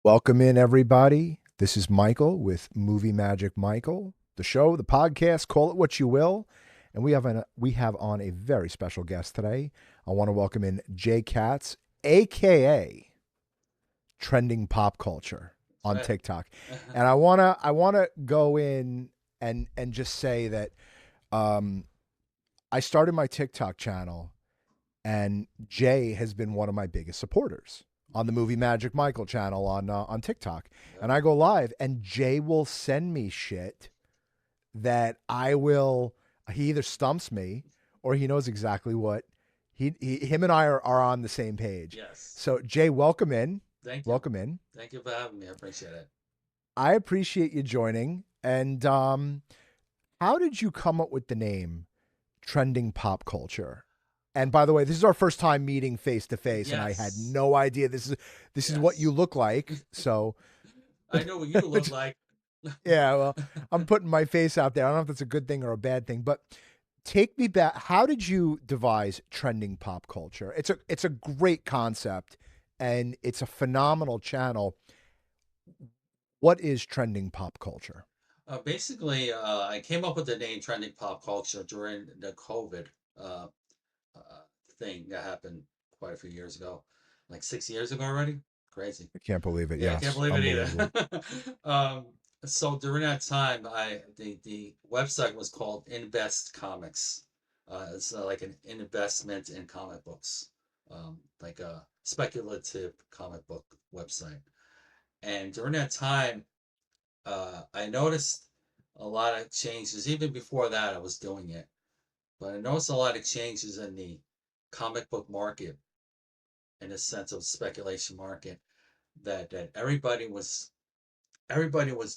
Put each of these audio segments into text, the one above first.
Welcome in, everybody. This is Michael with Movie Magic Michael, the show, the podcast, call it what you will. And we have on a very special guest today. I want to welcome in Jay Katz, aka Trending Pop Culture on That's TikTok. right. And I wanna go in and just say that um, I started my TikTok channel, and Jay has been one of my biggest supporters on the Movie Magic Michael channel on TikTok. Yep. And I go live, and Jay will send me shit that I will. He either stumps me or he knows exactly what him and I are on the same page. Yes. So Jay, welcome in, Thank you. welcome in. Thank you for having me. I appreciate it. I appreciate you joining. And how did you come up with the name Trending Pop Culture? And by the way, this is our first time meeting face to face, and I had Yes. no idea this is what you Yes. look like. So, I know what you look like. yeah, well, I'm putting my face out there. I don't know if that's a good thing or a bad thing, but take me back. How did you devise trending pop culture? It's a great concept, and it's a phenomenal channel. What is trending pop culture? Basically, I came up with the name trending pop culture during the COVID uh, uh, thing that happened quite a few years ago, like 6 years ago already. Crazy. I can't believe it. Yeah, I can't Yes, believe it unbelievable. either. um, so during that time, the website was called Invest Comics. It's like an investment in comic books, like a speculative comic book website. And during that time, I noticed a lot of changes. Even before that, I was doing it, but I noticed a lot of changes in the comic book market, in a sense of speculation market, that everybody was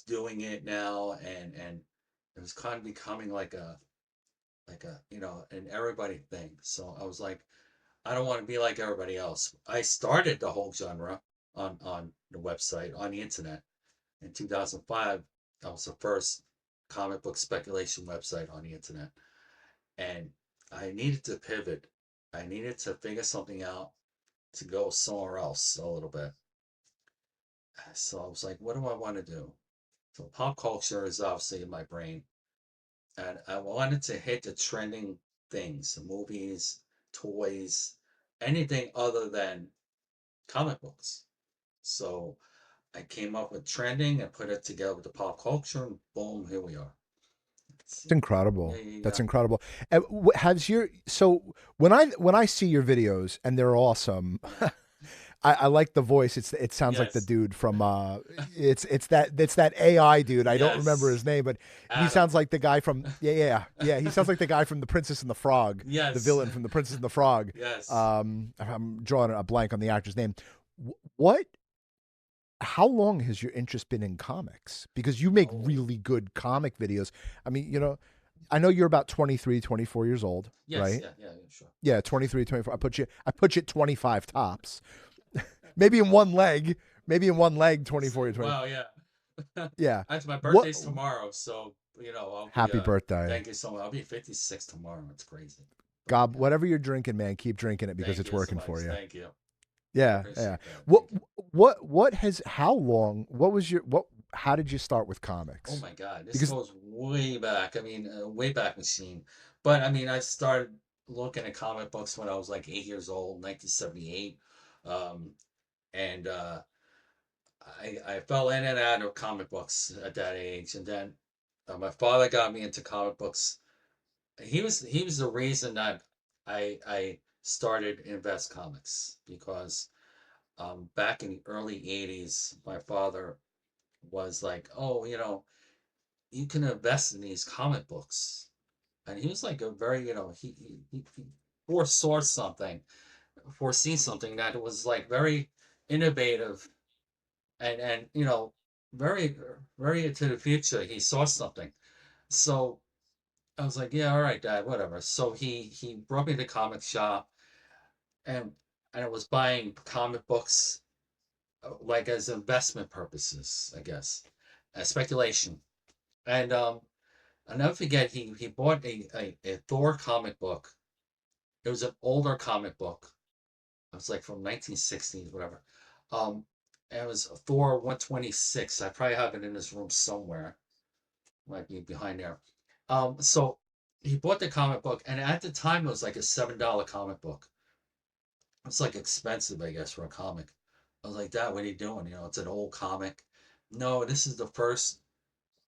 doing it now, and it was kind of becoming like a an everybody thing. So I was like, I don't want to be like everybody else. I started the whole genre on the website, on the internet, in 2005. That was the first comic book speculation website on the internet, and I needed to pivot. I needed to figure something out to go somewhere else a little bit. So I was like, what do I want to do? So pop culture is obviously in my brain, and I wanted to hit the trending things, movies, toys, anything other than comic books. So I came up with trending and put it together with the pop culture, and boom, here we are. It's Yeah, incredible. yeah, That's yeah. incredible. And has your so when I see your videos and they're awesome, I like the voice. It sounds like the Yes, dude from it's that AI dude. I don't remember yes, his name, but he Adam. sounds like the guy from yeah. He sounds like the guy from The Princess and the Frog, the Yes, villain from The Princess and the Frog. yes. I'm drawing a blank on the actor's name. What? How long has your interest been in comics? Because you make Oh, really good comic videos. I mean, I know you're about 23, 24 years old, yes, right? yeah, yeah, yeah, sure. Yeah, 23, 24. I put you at 25 tops. Maybe in one leg, maybe in one leg 24 or 20. Wow, yeah. Yeah. That's my What birthday's tomorrow, so I'll be Happy birthday. thank you so much. I'll be 56 tomorrow. It's crazy. But God, yeah. whatever you're drinking, man, keep drinking it because Thank it's you so working much. for you. Thank you. I Yeah, yeah. appreciate that. What Thank you. what has how long? What was your what how did you start with Oh comics? my God, this Because goes way back. I mean, way back machine. But I mean, I started looking at comic books when I was like 8 years old, 1978. Um, and I fell in and out of comic books at that age. And then my father got me into comic books. He was the reason that I started Invest Comics, because back in the early 80s, my father was like, oh, you can invest in these comic books. And he was like a very, he foresaw something, foreseen something that was like very innovative, and very, very into the future. He saw something. So I was like, yeah, all right, Dad, whatever. So he brought me to the comic shop, and I was buying comic books, like as investment purposes, I guess, speculation. And I'll never forget, he bought a Thor comic book. It was an older comic book. It was like from 1960s, whatever. Um, It was Thor 126. I probably have it in this room somewhere. Might be behind there. So he bought the comic book, and at the time it was like a $7 comic book. It's like expensive, I guess, for a comic. I was like, Dad, what are you doing? It's an old comic. No, this is the first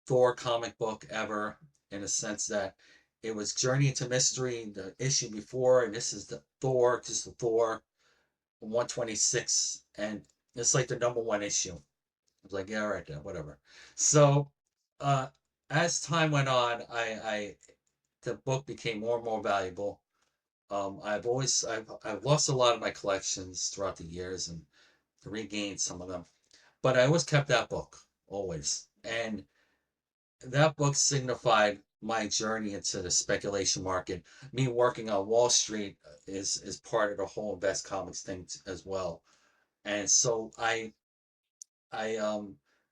Thor comic book ever, in a sense that it was Journey into Mystery, the issue before, and this is the Thor, just the Thor 126, and it's like the number one issue. I was like, yeah, all right, then, whatever. So, uh, as time went on, I the book became more and more valuable. I've lost a lot of my collections throughout the years and regained some of them, but I always kept that book always, and that book signified my journey into the speculation market. Me working on Wall Street is part of the whole invest comics thing as well. And so I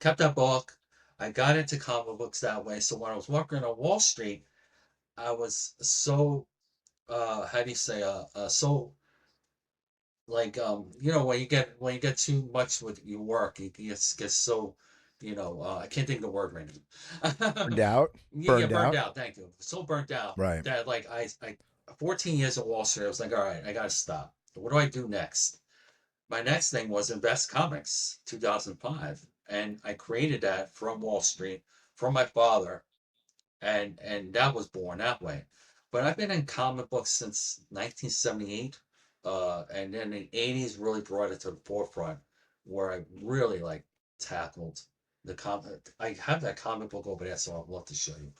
kept that book. I got into comic books that way. So when I was working on Wall Street, I was so how do you say so like when you get too much with your work, you get so I can't think of the word right now. Burned out. Yeah, Burned burned out. out. Thank you. So burnt out Right. that like 14 years at Wall Street, I was like, all right, I gotta stop. What do I do next? My next thing was Invest Comics, 2005, and I created that from Wall Street from my father, and that was born that way. But I've been in comic books since 1978, and then the 80s really brought it to the forefront, where I really like tackled the comic. I have that comic book over there, so I'd love to show you.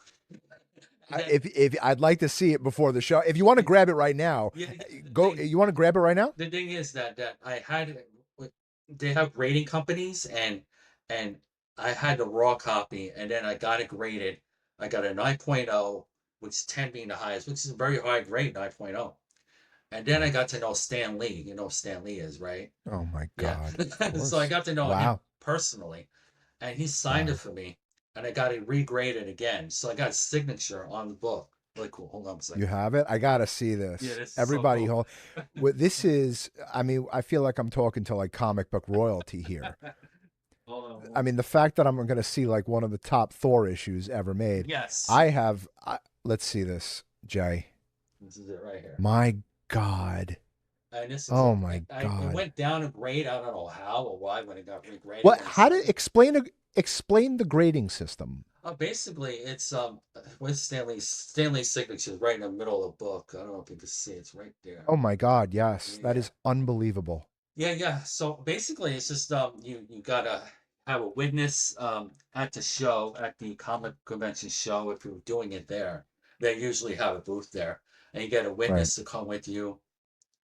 And then, If I'd like to see it before the show, if you want to grab it right now, yeah, the go. thing You want to grab it right now? the thing is that I had they have grading companies, and I had the raw copy, and then I got it graded. I got a 9.0, which 10 being the highest, which is a very high grade 9.0. And then I Right. got to know Stan Lee. You know who Stan Lee is, right? Oh my Yeah. God! Of So I course. got to know him Wow. personally, and he signed it Wow. for me, and I got it regraded again. So I got a signature on the book. Really cool. Hold on a You second. have it. I gotta see Yeah, this. this is so Everybody, cool. hold. This is. I mean, I feel like I'm talking to like comic book royalty here. Hold on I one mean, the second. fact that I'm going to see like one of the top Thor issues ever made. Yes. I have. Let's see this, Jay. This is it right here. My God. And this is Oh it. my It God. went down a grade. I don't know how or why when it got regraded What? when he How to signed it. explain the grading system? Basically, it's with Stanley's signature is right in the middle of the book. I don't know if you can see it's right there. Oh my God. Yes, that Yeah, is unbelievable. yeah. So basically, it's just you gotta have a witness at the show at the comic convention show if you're doing it there. They usually have a booth there, and you get a Right. witness to come with you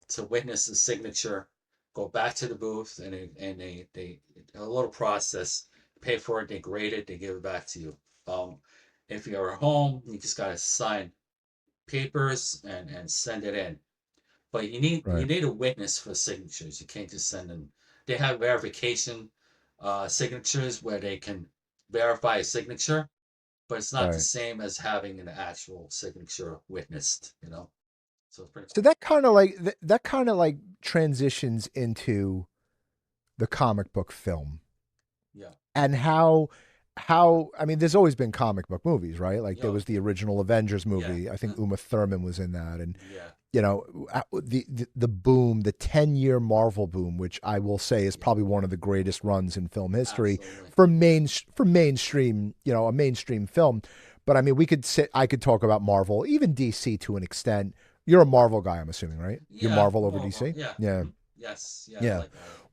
to witness the signature, go back to the booth, and they a little process, pay for it, they grade it, they give it back to you. Um, if you're at home, you just gotta sign papers and send it in. But you Right. need a witness for signatures. You can't just send them. They have verification signatures where they can verify a signature, but it's not the Right. same as having an actual signature witnessed. So it's pretty So cool. that kind of like that kind of like transitions into the comic book film Yeah. and how I mean, there's always been comic book movies, right? Like there Yo. was the original Avengers Yeah. movie. I think Uma Thurman was in that, and Yeah. the boom, the 10-year Marvel boom, which I will say is Yeah. probably one of the greatest runs in film history Absolutely. for mainstream, a mainstream film. But I mean, I could talk about Marvel, even DC to an extent. You're a Marvel guy, I'm assuming, right? You're Yeah. Marvel over More of a, DC? yeah. Yeah. Yes. Yeah. I Yeah. like Marvel.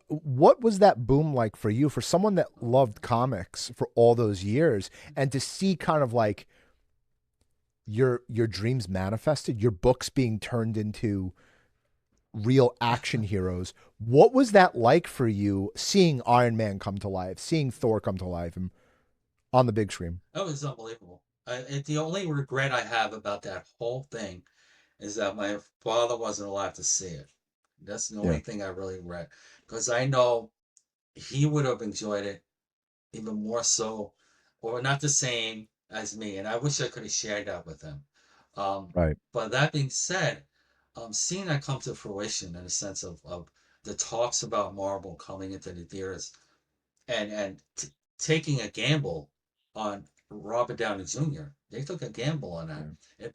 What was that boom like for you, for someone that loved comics for all those years, and to see kind of like your dreams manifested, your books being turned into real action heroes? What was that like for you, seeing Iron Man come to life, seeing Thor come to life and on the big screen? That was unbelievable. The only regret I have about that whole thing is that my father wasn't allowed to see it. That's the Yeah. only thing I really regret because I know he would have enjoyed it even more so, or not the same as me. And I wish I could have shared that with him. Um, Right. but that being said, seeing that come to fruition in a sense of the talks about Marvel coming into the theaters and taking a gamble on Robert Downey Jr. They took a gamble on that.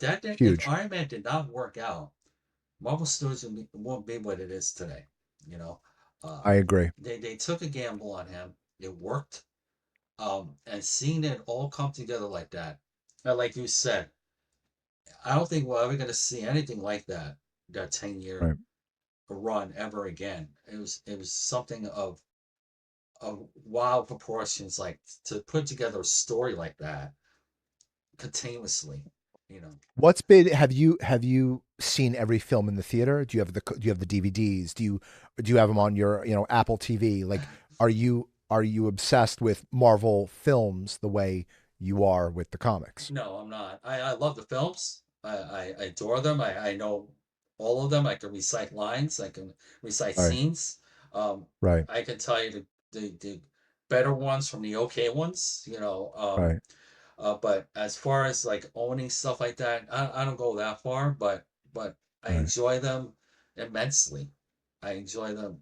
Yeah. If Huge. Iron Man did not work out, Marvel Studios won't be what it is today. You know, uh, I agree. they took a gamble on him. It worked. And seeing it all come together like that, like you said, I don't think we're ever going to see anything like that. That 10 year Right. run ever again. It was something of wild proportions, like to put together a story like that continuously. You know, What's been have you seen every film in the theater? Do you have the DVDs? Do you have them on your, Apple TV? Like are you obsessed with Marvel films the way you are with the comics? no, I'm not. I love the films. I adore them. I know all of them. I can recite lines. I can recite Right. scenes. Um, Right. I can tell you the better ones from the okay ones. Right. But as far as like owning stuff like that, I don't go that far. But I Right. enjoy them immensely. I enjoy them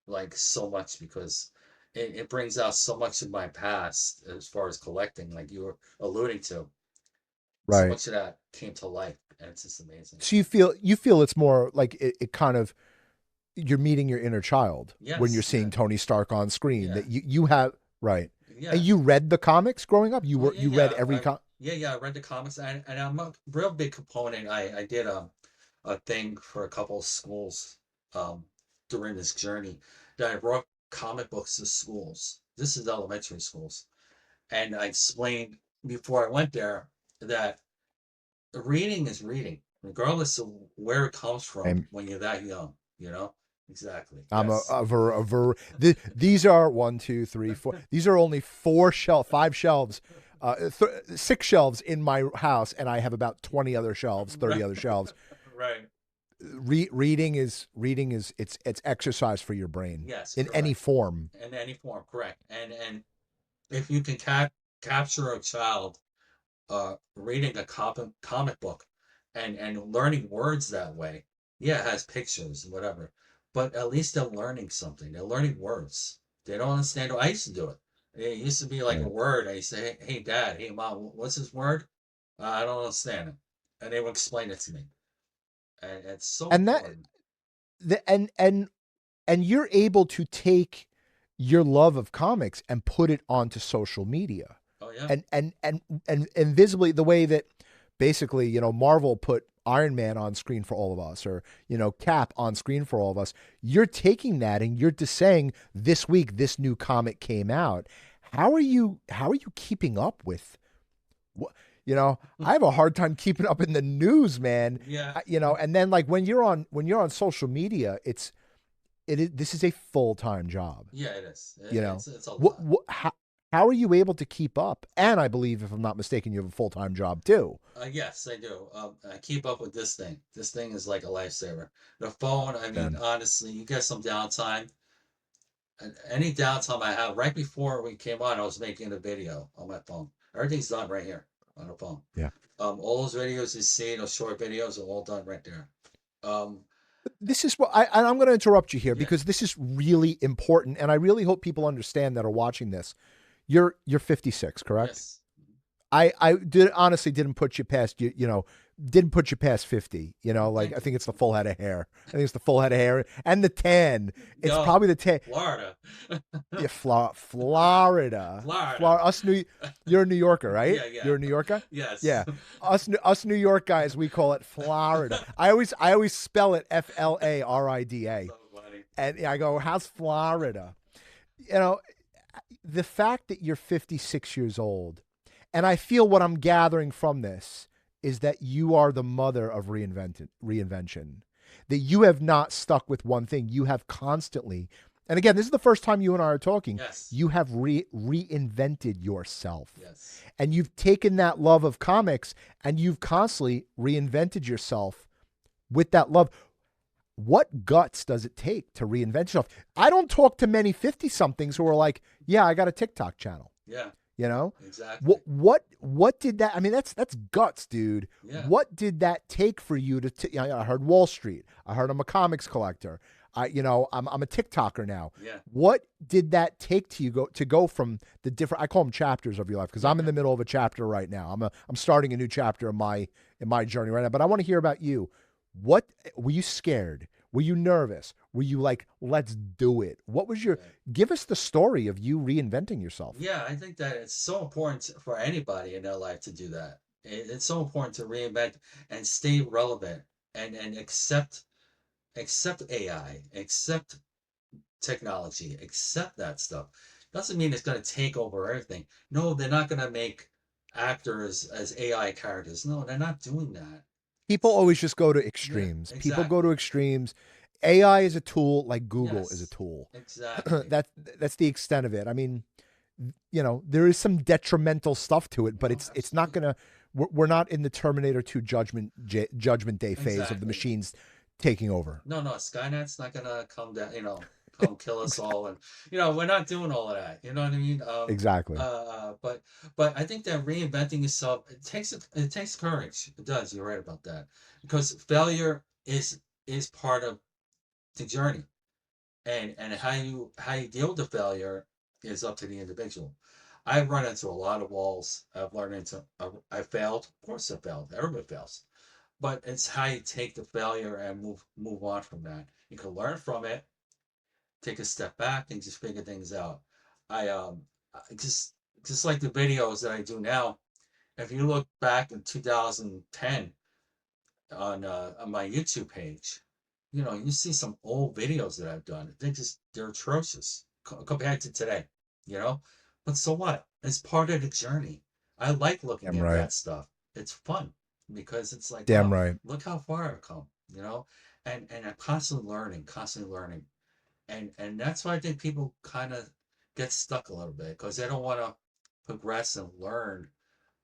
like so much because it brings out so much of my past as far as collecting, like you were alluding to. So Right. much of that came to life, and it's just amazing. So you feel it's more like it kind of you're meeting your inner child when you're Yes, yeah, seeing Tony Stark on screen yeah, that you have right. And yeah. you read the comics growing up? Well, yeah, You read yeah. every Yeah. I read the comics, and I'm a real big component. I did a thing for a couple of schools um, during this journey that I brought comic books to schools. This is elementary schools, and I explained before I went there that reading is reading, regardless of where it comes from I'm when you're that young. You know exactly. I'm Yes. these are one, two, three, four. These are only five shelves, six shelves in my house, and I have about 20 other shelves, 30 Right. other shelves. Right. Reading is it's exercise for your brain Yes, in any correct. form. In any form, correct. And if you can capture a child reading a comic book and learning words that way, yeah, it has pictures and whatever, but at least they're learning something. They're learning words. They don't understand. I used to do it. It used to be like a Right. word. I used to say, hey, Dad, hey, Mom, what's this word? I don't understand it. And they would explain it to me. And it's so And that important. the and you're able to take your love of comics and put it onto social media Oh, yeah. and visibly the way that basically Marvel put Iron Man on screen for all of us, or Cap on screen for all of us. You're taking that and you're just saying this week this new comic came out. How are you keeping up with what I have a hard time keeping up in the news, man. Yeah. And then like when you're on social media, this is a full-time job. Yeah, it is. You know, It's a what, lot. what, how are you able to keep up? And I believe, if I'm not mistaken, you have a full-time job too. Yes, I do. I keep up with this thing. This thing is like a lifesaver. The phone, I mean, And honestly, you get some downtime. And any downtime I have, right before we came on, I was making a video on my phone. Everything's done right here on the phone. yeah, All those videos you see, those short videos, are all done right there. Um, this is what I'm going to interrupt you here yeah, because this is really important, and I really hope people understand that are watching this. You're 56, correct? yes. I did honestly didn't put you past didn't put you past 50. Like I Thank you. think it's the full head of hair. I think it's the full head of hair and the tan. It's Yo, probably the tan. Florida. Yeah, Florida, Florida. Florida. You're a New Yorker, right? Yeah, yeah. You're a New Yorker. Yes. Yeah, us New York guys, we call it Florida. I always spell it Florida, So funny. and I go, how's Florida? You know, the fact that you're 56 years old, and I feel what I'm gathering from this is that you are the mother of reinvention. That you have not stuck with one thing. You have constantly, and again, this is the first time you and I are talking. Yes. You have reinvented yourself, Yes. and you've taken that love of comics and you've constantly reinvented yourself with that love. What guts does it take to reinvent yourself? I don't talk to many 50 somethings who are like, yeah, I got a TikTok channel. Yeah, You know, exactly. what did that? I mean, that's guts, dude. Yeah. What did that take for you to? I heard Wall Street. I heard I'm a comics collector. I'm a TikToker now. Yeah. What did that take to you go from the different? I call them chapters of your life because Yeah. I'm in Yeah. the middle of a chapter right now. I'm starting a new chapter in my journey right now. But I want to hear about you. What were you scared? Were you nervous? Were you like, let's do it? What was your? Yeah. Give us the story of you reinventing yourself. Yeah, I think that it's so important for anybody in their life to do that. It's so important to reinvent and stay relevant and accept AI, accept technology, accept that stuff. Doesn't mean it's going to take over everything. No, they're not going to make actors as AI characters. No, they're not doing that. People It's always just go to Yeah, extremes. People go to exactly. extremes. AI is a tool like Google is a Yes, tool. exactly. that that's the extent of it. I mean, there is some detrimental stuff to it, but No, it's not absolutely. gonna. We're not in the Terminator 2 Judgment Day phase of the Exactly. machines taking over. No, no, Skynet's not gonna come down, come kill us all, and we're not doing all of that. You know what I mean? Exactly. But I think that reinventing yourself it takes courage. It does. You're right about that, because failure is part of the journey, and how you deal with the failure is up to the individual. I've run into a lot of walls. I've learned into. I failed. Of course, I failed. Everybody fails, but it's how you take the failure and move on from that. You can learn from it, take a step back, and just figure things out. I just like the videos that I do now. If you look back in 2010 on my YouTube page, you see some old videos that I've done. They're atrocious compared to today, you know. But so what? It's part of the journey. I like looking Damn at right. that stuff. It's fun because it's like, Damn wow, right. look how far I've come, and I'm constantly learning, and that's why I think people kind of get stuck a little bit because they don't want to progress and learn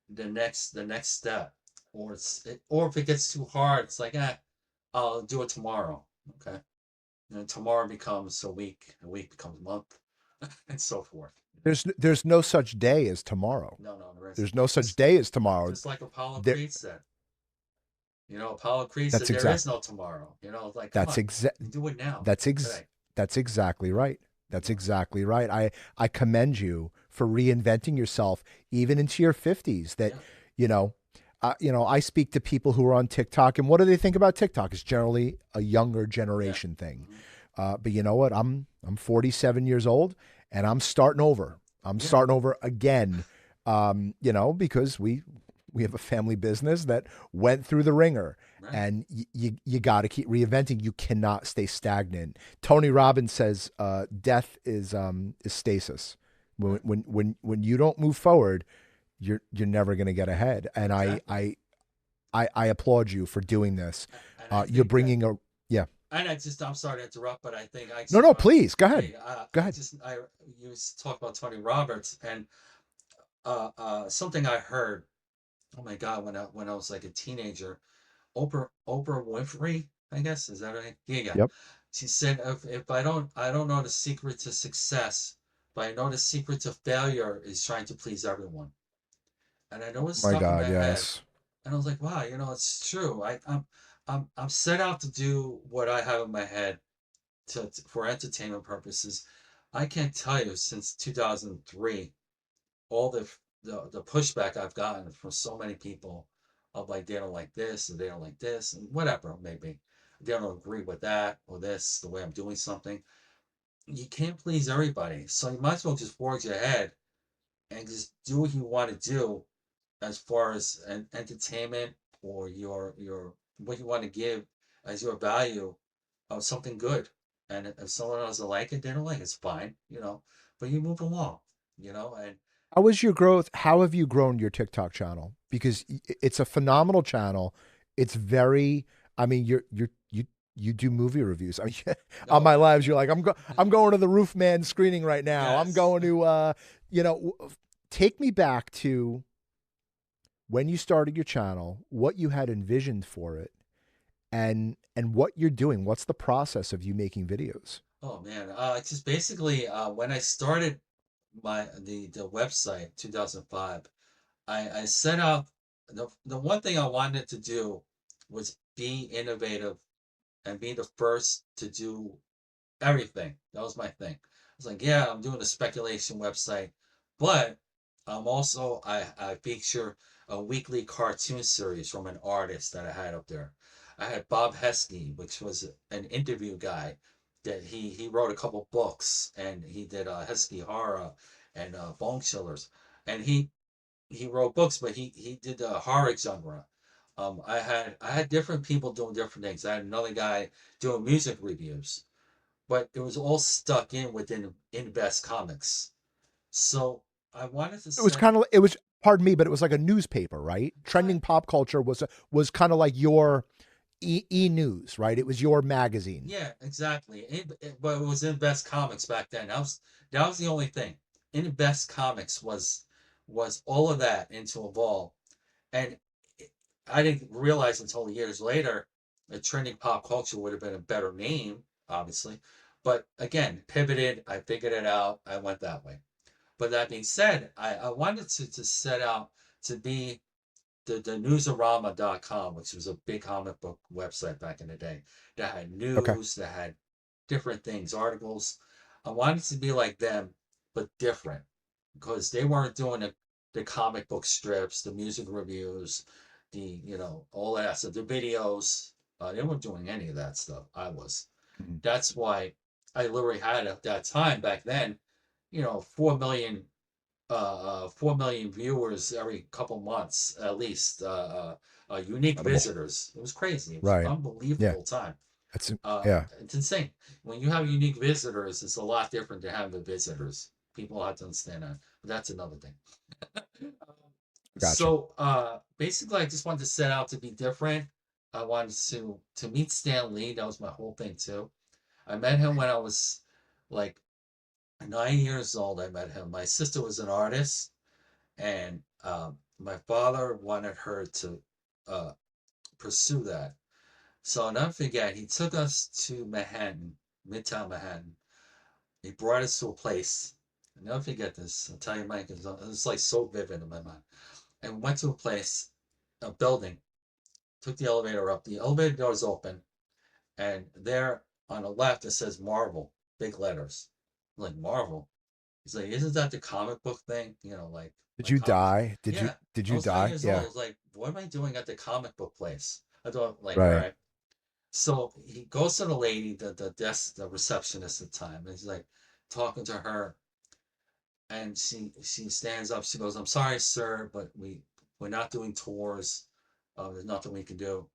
the next step, or if it gets too hard, it's like, I'll do it tomorrow. Okay, and then tomorrow becomes a week becomes a month, and so forth. There's no such day as tomorrow. No, no, there isn't. There's no such Just day as tomorrow. just like Apollo There. Creed said. Apollo Creed said That's there exact. is no tomorrow. Like, come That's on, exact. you do it now, That's ex. today. That's exactly right. You That's know, exactly right. I commend you for reinventing yourself even into your 50s. That yeah, you know, I speak to people who are on TikTok, and what do they think about TikTok? It's generally a younger yeah, generation thing. hmm But you know what? I'm 47 years old, and I'm starting over. I'm yeah, starting over again. Because we have a family business that went through the ringer, right, and you got to keep reinventing. You cannot stay stagnant. Tony Robbins says, "Death is stasis. When right, when when when you don't move forward, you're never going to get ahead." And exactly. I applaud you for doing this. And I You're think that, bringing a yeah. I'm sorry to interrupt, but I think I No, just no, want please go ahead. hey, Go ahead. you talk about Tony Roberts, and something I heard. Oh my God, when I was like a teenager, Oprah Winfrey, I guess, is that right? Yeah, yeah. Yep. She said, if I don't know the secret to success, but I know the secret to failure is trying to please everyone. And I know it's My stuck in my God, head. yes. And I was like, wow, it's true. I'm set out to do what I have in my head for entertainment purposes. I can't tell you, since 2003, all the pushback I've gotten from so many people of like, they don't like this or they don't like this and whatever, maybe they don't agree with that or this the way I'm doing something. You can't please everybody, so you might as well just forge ahead and just do what you want to do as far as an entertainment, or your what you want to give as your value of something good. And if someone doesn't like it, they don't like it, it's fine. But you move along, and How was your growth? How have you grown your TikTok channel? Because it's a phenomenal channel. It's very. I mean, you do movie reviews. I mean, on no, my lives, you're like, I'm going to the Roof Man screening right now. I'm yes. going to you know, take me back to when you started your channel, what you had envisioned for it, and what you're doing. What's the process of you making videos? Oh man, just basically, when I started the website 2005, I set out, the one thing I wanted to do was be innovative and be the first to do everything. That was my thing. I was like, yeah, I'm doing a speculation website, but I'm also I feature a weekly cartoon series from an artist that I had up there. I had Bob Heskey, which was an interview guy that he wrote a couple books and he did Heskey Horror and Bone Chillers, and he wrote books, but he did the horror genre. I had different people doing different things. I had another guy doing music reviews, but it was all stuck in within Invest Comics. So I wanted to It was set, kind of, it was, pardon me, but it was like a newspaper, right? kind Trending pop culture was kind of like your news, right? It was your magazine. yeah, exactly. But it was Invest Comics back then. That was the only thing. Invest Comics was all of that into a ball, and I didn't realize until years later that trending pop culture would have been a better name, obviously. But again, pivoted. I figured it out. I went that way. But that being said, I wanted to set out to be the newsarama.com, which was a big comic book website back in the day that had Okay. news, that had different things, articles. I wanted to be like them, but different because they weren't doing the comic book strips, the music reviews, all that stuff, the videos. They weren't doing any of that stuff. I was. Mhm. That's why I literally had at that time back then, 4 million viewers every couple months at least. Unique Incredible. visitors. It was crazy. It was an Right. Yeah. unbelievable time. That's yeah. It's insane. When you have unique visitors, it's a lot different than having visitors. People have to understand that. But that's another thing. Gotcha. So basically, I just wanted to set out to be different. I wanted to meet Stan Lee. That was my whole thing too. I met him when I was like 9 years old. I met him. My sister was an artist, and my father wanted her to uh, pursue that. So I'll never forget. He took us to Manhattan, Midtown Manhattan. He brought us to a place. I'll never forget this. I'll tell you, Mike, it's like so vivid in my mind. And we went to a place, a building. Took the elevator up. The elevator door is open, and there on the left it says Marvel, big letters. I'm like, Marvel. He's like, isn't that the comic book thing? Like Did my you comics. die? Yeah. Did I you was nine die? years old. I Yeah. was like, what am I doing at the comic book place? I thought, like, all Right. right. So he goes to the lady, the desk, the receptionist at the time, and he's like talking to her, and she stands up. She goes, "I'm sorry, sir, but we're not doing tours. There's nothing we can do."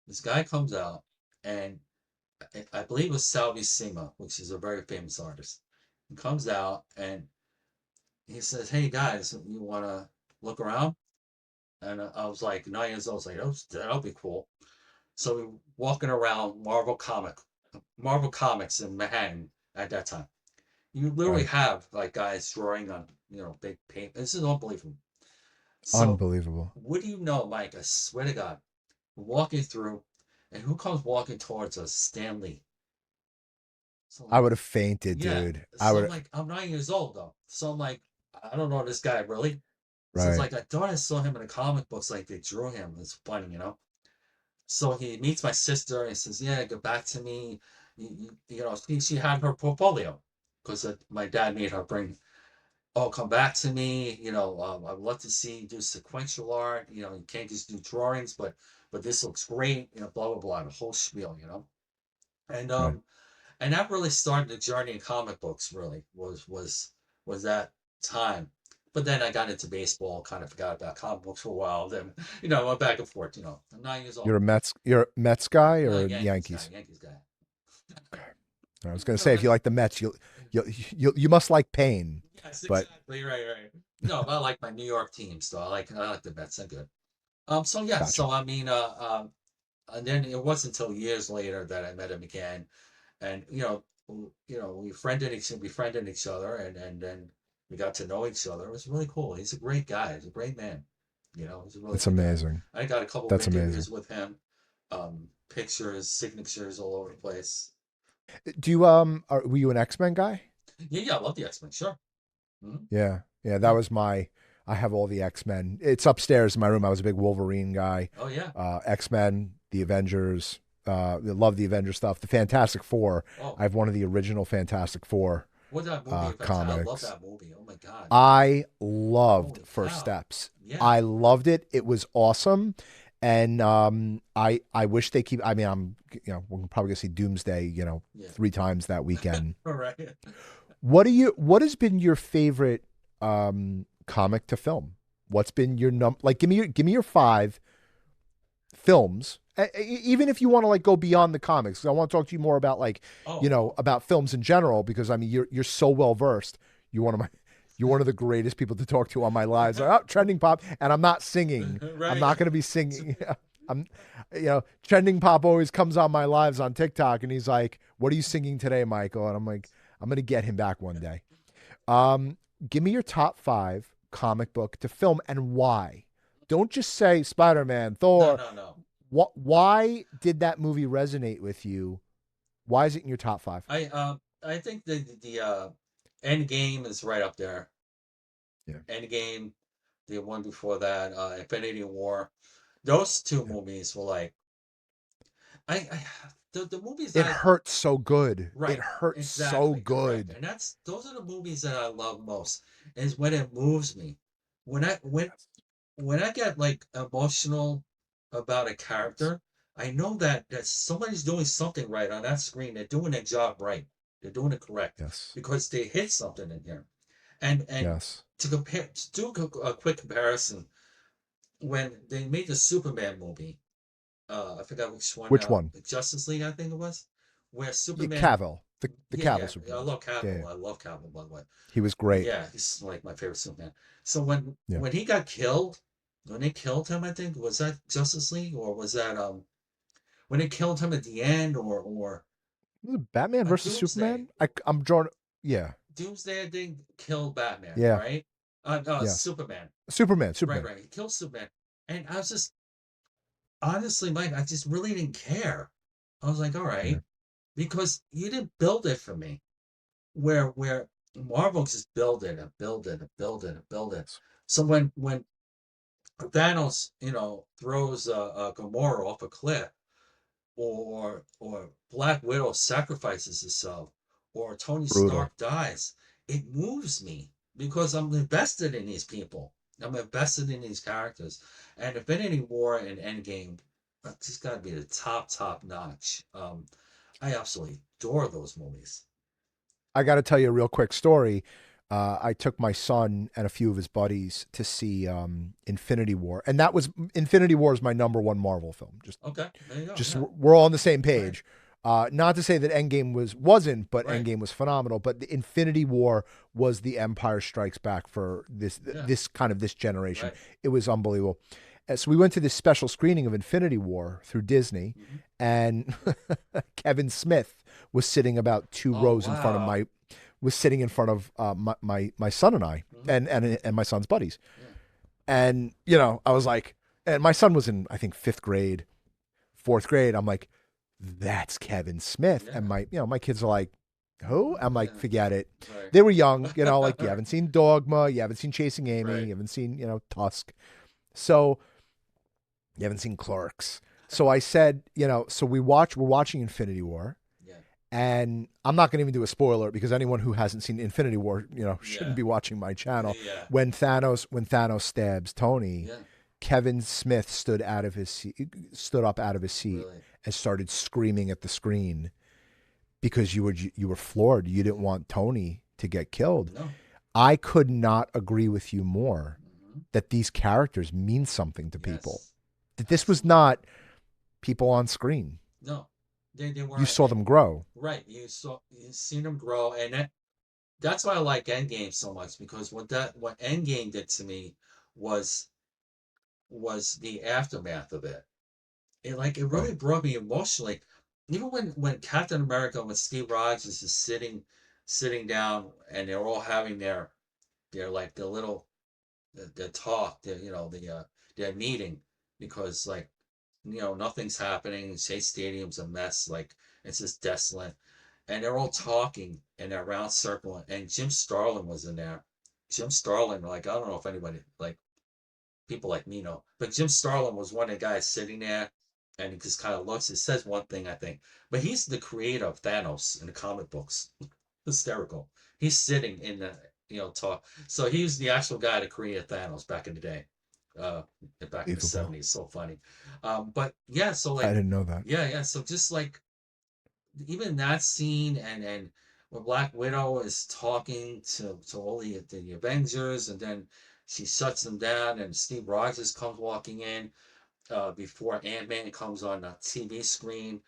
This guy comes out, and I believe it was Salvi Sima, which is a very famous artist. He comes out and he says, "Hey guys, you want to look around?" And I was like 9 years old. I was like, "Oh, that'll be cool." So we are walking around Marvel Comics in Manhattan at that time. You literally Right. have like guys drawing on big paint. This is unbelievable. So Unbelievable. what do you know, Mike? I swear to God, we're walking through, and who comes walking towards us? Stanley. So I'm I like, would have fainted, yeah. dude. I So I'm would. like, I'm 9 years old though. So I'm like, I don't know this guy really. So it's Right. like I thought I saw him in the comic books, like they drew him. It's funny. So he meets my sister and says, "Yeah, get back to me." She had her portfolio because my dad made her bring. Oh, come back to me. I'd love to see you do sequential art. You can't just do drawings, but this looks great. Blah blah blah. The whole spiel. And Right. that really started the journey in comic books. Really was that time. But then I got into baseball, kind of forgot about comic books for a while. Then went back and forth. I'm 9 years old. You're a Mets guy No, or Yankees guy, Yankees? Yankees guy. Okay. I was going to say if you like the Mets, you must like pain, Yes, but exactly. Right, right. No, but I like my New York team, so I like the Mets. They're good. So yeah, gotcha. so I mean, and then it wasn't until years later that I met him again, and we befriended each other, and then we got to know each other. It was really cool. He's a great guy. He's a great man. He's a really That's good guy. amazing. I got a couple of That's amazing. interviews with him, pictures, signatures all over the place. Do you were you an X-Men guy? Yeah, yeah, I love the X-Men. Sure. Yeah. Yeah, that Yeah. was my I have all the X-Men. It's upstairs in my room. I was a big Wolverine guy. Oh yeah. X-Men, the Avengers. love the Avenger stuff. The Fantastic Four. I Oh, have one of the original Fantastic Four what that movie? I love comics. that movie. Oh my God. I loved Holy First cow. Steps. Yeah. I loved it. It was awesome, and I wish they keep. I mean, we're probably gonna see Doomsday, 3 times that Yeah. weekend. All right. What has been your favorite comic to film? What's been your like? Give me your 5 films. Even if you want to like go beyond the comics, 'cause I want to talk to you more about like, Oh, oh. about films in general, because I mean you're so well versed. You're one of my you're one of the greatest people to talk to on my lives. Like, oh, trending pop, and I'm not singing. I'm Right. not going to be singing. I'm, trending pop always comes on my lives on TikTok, and he's like, "What are you singing today, Michael?" And I'm like, "I'm going to get him back one day." Um, Give me your top 5 comic book to film and why. Don't just say Spider Man, No, Thor. no, no. Why did that movie resonate with you? Why is it in your top 5? I think the Endgame is right up there. Yeah, Endgame, the one before that, Infinity War. Those two yeah. movies were like I the movies It I hurts so good. It right, hurts so exactly, correct. good. And those are the movies that I love most, is when it moves me. When I when Yes. when I get like emotional about a Yes. character, I know that somebody's doing something right on that screen. They're doing their job right. They're doing it correct Yes. because they hit something in here. And Yes. to do a quick comparison, when they made the Superman movie, I forgot which one Which now, one? Justice League, I think it was, where Yeah, Superman, Cavill. The yeah, Cavill yeah, I Superman. love Yeah, yeah. Cavill. I love Cavill, by the way. He was great. Yeah, he's like my favorite Superman. So when Yeah. when he got killed, when they killed him, I think was that Justice League or was that when they killed him at the end or Was it Batman versus Doomsday? Superman? I'm drawn. Yeah. Doomsday, I think, killed Batman, Yeah. right? Yes. Superman. Superman. Right, Superman. right. He killed Superman, and I was just honestly, Mike, I just really didn't care. I was like, all Yeah. right, because you didn't build it for me. Where Marvel just build it and build it and build it and build it. So when Thanos, throws Gamora off a cliff, or Black Widow sacrifices herself, or Tony Brutal. Stark dies, it moves me because I'm invested in these people. I'm invested in these characters, and Infinity War and Endgame, just got to be the top notch. I absolutely adore those movies. I got to tell you a real quick story. I took my son and a few of his buddies to see Infinity War, and that was Infinity War is my number 1 Marvel film. Just, Okay, there you go. just Yeah, we're all on the same right, page. Not to say that Endgame wasn't, but right. Endgame was phenomenal. But the Infinity War was the Empire Strikes Back for Yeah, this generation. right. It was unbelievable. So we went to this special screening of Infinity War through Disney, Hmm. and Kevin Smith was sitting about two Oh rows in front of wow. my was sitting in front of my son and I, Hmm. and my son's buddies. Yeah, And I was like, and my son was in, I think, 5th grade, 4th grade. I'm like, that's Kevin Smith. And yeah, my kids are like, who? I'm like, yeah. forget it. Right, They were young, like you right, haven't seen Dogma, you haven't seen Chasing Amy, right. you haven't seen, Tusk. So you haven't seen Clerks. So I said, so we're watching Infinity War. Yeah, And I'm not going to even do a spoiler, because anyone who hasn't seen Infinity War, shouldn't yeah, be watching my channel. yeah, When Thanos stabs Tony, yeah. Kevin Smith stood up out of his seat Really. and started screaming at the screen, because you were floored. You didn't want Tony to get killed. No. I could not agree with you more Hmm. that these characters mean something to people. Yes, That this was absolutely. not people on screen. No, they You weren't. saw them grow. Right. You seen them grow, and that's why I like Endgame so much because what Endgame did to me was was the aftermath of it. It Right. really brought me emotionally. Even when Captain America, when Steve Rogers is sitting down and they're all having their like their little their talk, their meeting because like nothing's happening. Shea Stadium's a mess. Like it's just desolate, and they're all talking in that round circle. And Jim Starlin was in there. Jim Starlin, like I don't know if anybody like people like me know, but Jim Starlin was one of the guys sitting there, and he just kind of looks. It says one thing, I think, but he's the creator of Thanos in the comic books. Hysterical. He's sitting in the talk. So he was the actual guy that created Thanos back in the day, uh, back in the Unbelievable. '70s. So funny. But yeah, so I like, didn't know that. yeah, yeah. So just like even that scene, and when Black Widow is talking to all the Avengers, and then she shuts them down, and Steve Rogers comes walking in before Ant-Man comes on the TV screen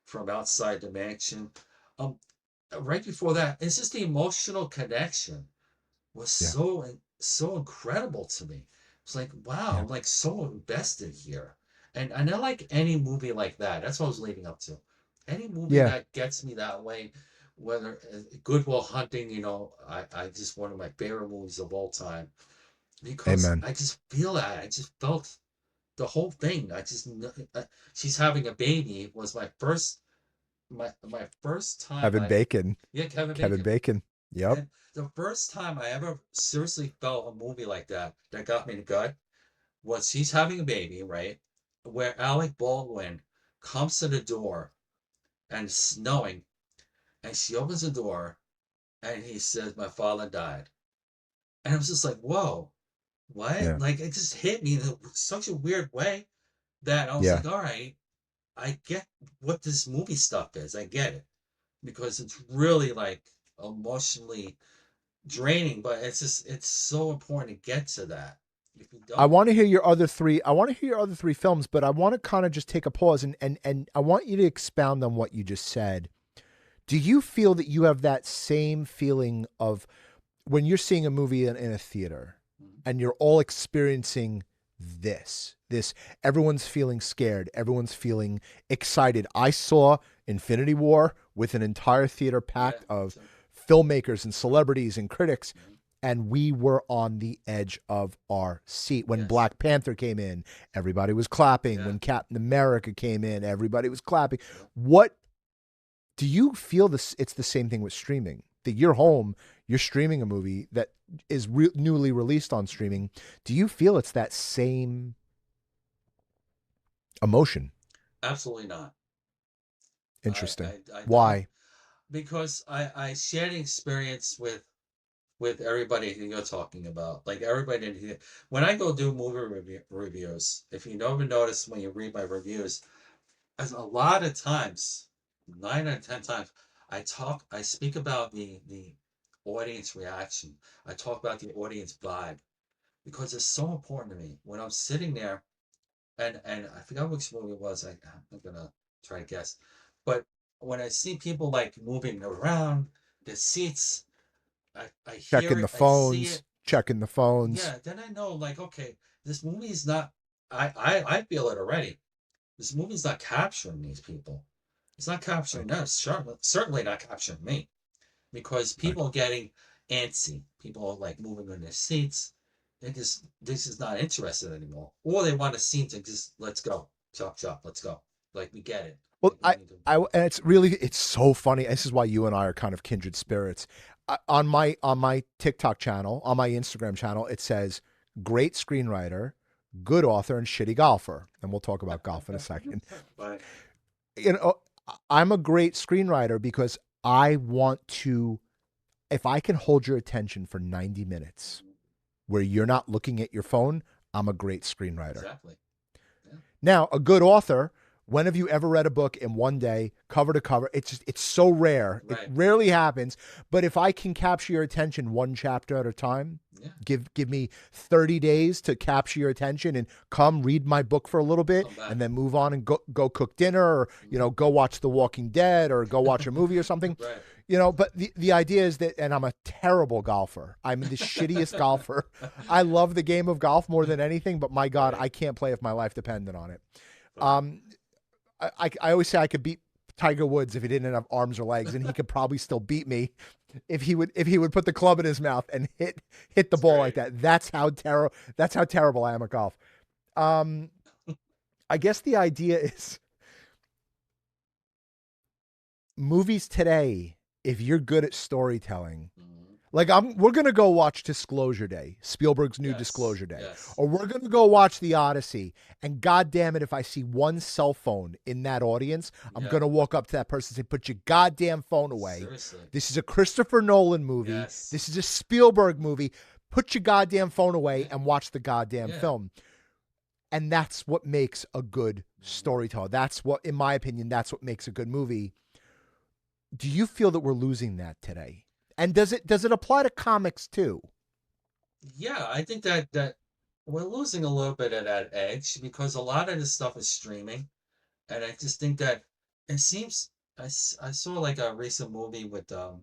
from outside the mansion. Um, right before that, it's just the emotional connection was Yeah. so incredible to me. It's like, wow, Yeah. I'm like so invested here. And I like any movie like that. That's what I was leading up to. Any movie Yeah. that gets me that way, whether Good Will Hunting, I just one of my favorite movies of all time because Amen. I just feel that. I just felt the whole thing. She's having a baby was my first time Kevin I Bacon. yeah, Kevin Kevin Bacon. Bacon. Yep. And the first time I ever seriously felt a movie like that got me in the gut was she's having a baby, right? Where Alec Baldwin comes to the door and it's snowing, and she opens the door and he says, "My father died." And I was just like, whoa, what? Yeah. Like it just hit me in such a weird way that I was Yeah. like, all right, I get what this movie stuff is. I get it. Because it's really like emotionally draining, but it's so important to get to that. If you I don't, want to hear your other three. I want to hear your other three films, but I want to kind of just take a pause and I want you to expound on what you just said. Do you feel that you have that same feeling of when you're seeing a movie in a theater and you're all experiencing this everyone's feeling scared, everyone's feeling excited. I saw Infinity War with an entire theater yeah, packed of so, filmmakers and celebrities and critics, mhm, and we were on the edge of our seat. When yes, Black Panther came in, everybody was clapping. yeah, When Captain America came in, everybody was clapping. yeah. What do you feel this? It's the same thing with streaming. That you're home, you're streaming a movie that is newly released on Mhm. streaming. Do you feel it's that same emotion? Absolutely not. I, Interesting. I I don't Why? because I shared an experience with everybody who you're talking about. Like everybody in here, when I go do movie reviews, if you never notice when you read my reviews, as a lot of times, 9 out of 10 times, I speak about the audience reaction. I talk about the audience vibe because it's so important to me when I'm sitting there and I forgot which movie it was. I'm gonna try to guess, but when I see people like moving around the seats, I hear Checking the it, I see phones, it, checking the phones. yeah, then I know like okay, this movie is not. I feel it already. This movie's not capturing these people. It's not Right. capturing us. Certainly not capturing me because Right. people are getting antsy. People are like moving in their seats. They just this is not interested anymore, or they want a scene to just let's go, chop chop, let's go. Like we get it. Well, Like we need to. and it's really, it's so funny. This is why you and I are kind of kindred spirits. On my TikTok channel, on my Instagram channel, it says great screenwriter, good author, and shitty golfer. And we'll talk about golf in a second. But You know, I'm a great screenwriter because I want to, if I can hold your attention for 90 minutes where you're not looking at your phone, I'm a great screenwriter. exactly. Yeah. Now, a good author, when have you ever read a book in one day, cover to cover? It's so rare. It Right. rarely happens. But if I can capture your attention one chapter at a time, Yeah. give me 30 days to capture your attention and come read my book for a little bit Come and back. then move on and go cook dinner or Mhm. go watch The Walking Dead or go watch a movie or something. Right. But the idea is that, and I'm a terrible golfer. I'm the shittiest golfer. I love the game of golf more than anything, but my God, Right. I can't play if my life depended on it. Funny. Um, I always say I could beat Tiger Woods if he didn't have arms or legs, and he could probably still beat me if he would put the club in his mouth and hit the It's ball like great. that. That's how terrible I am at golf. Um, I guess the idea is movies today. If you're good at storytelling, Mhm. Like we're gonna go watch Disclosure Day, Spielberg's new Yes, Disclosure Day, yes, or we're gonna go watch The Odyssey. And God damn it, if I see one cell phone in that audience, I'm yeah. gonna walk up to that person and say, "Put your goddamn phone away. Seriously, This is a Christopher Nolan movie. yes, This is a Spielberg movie. Put your goddamn phone away yeah, and watch the goddamn yeah. film." And that's what makes a good Mhm. storyteller. That's what, in my opinion, that's what makes a good movie. Do you feel that we're losing that today? And does it apply to comics too? Yeah, I think that we're losing a little bit of that edge because a lot of this stuff is streaming, and I just think that it seems I saw like a recent movie with the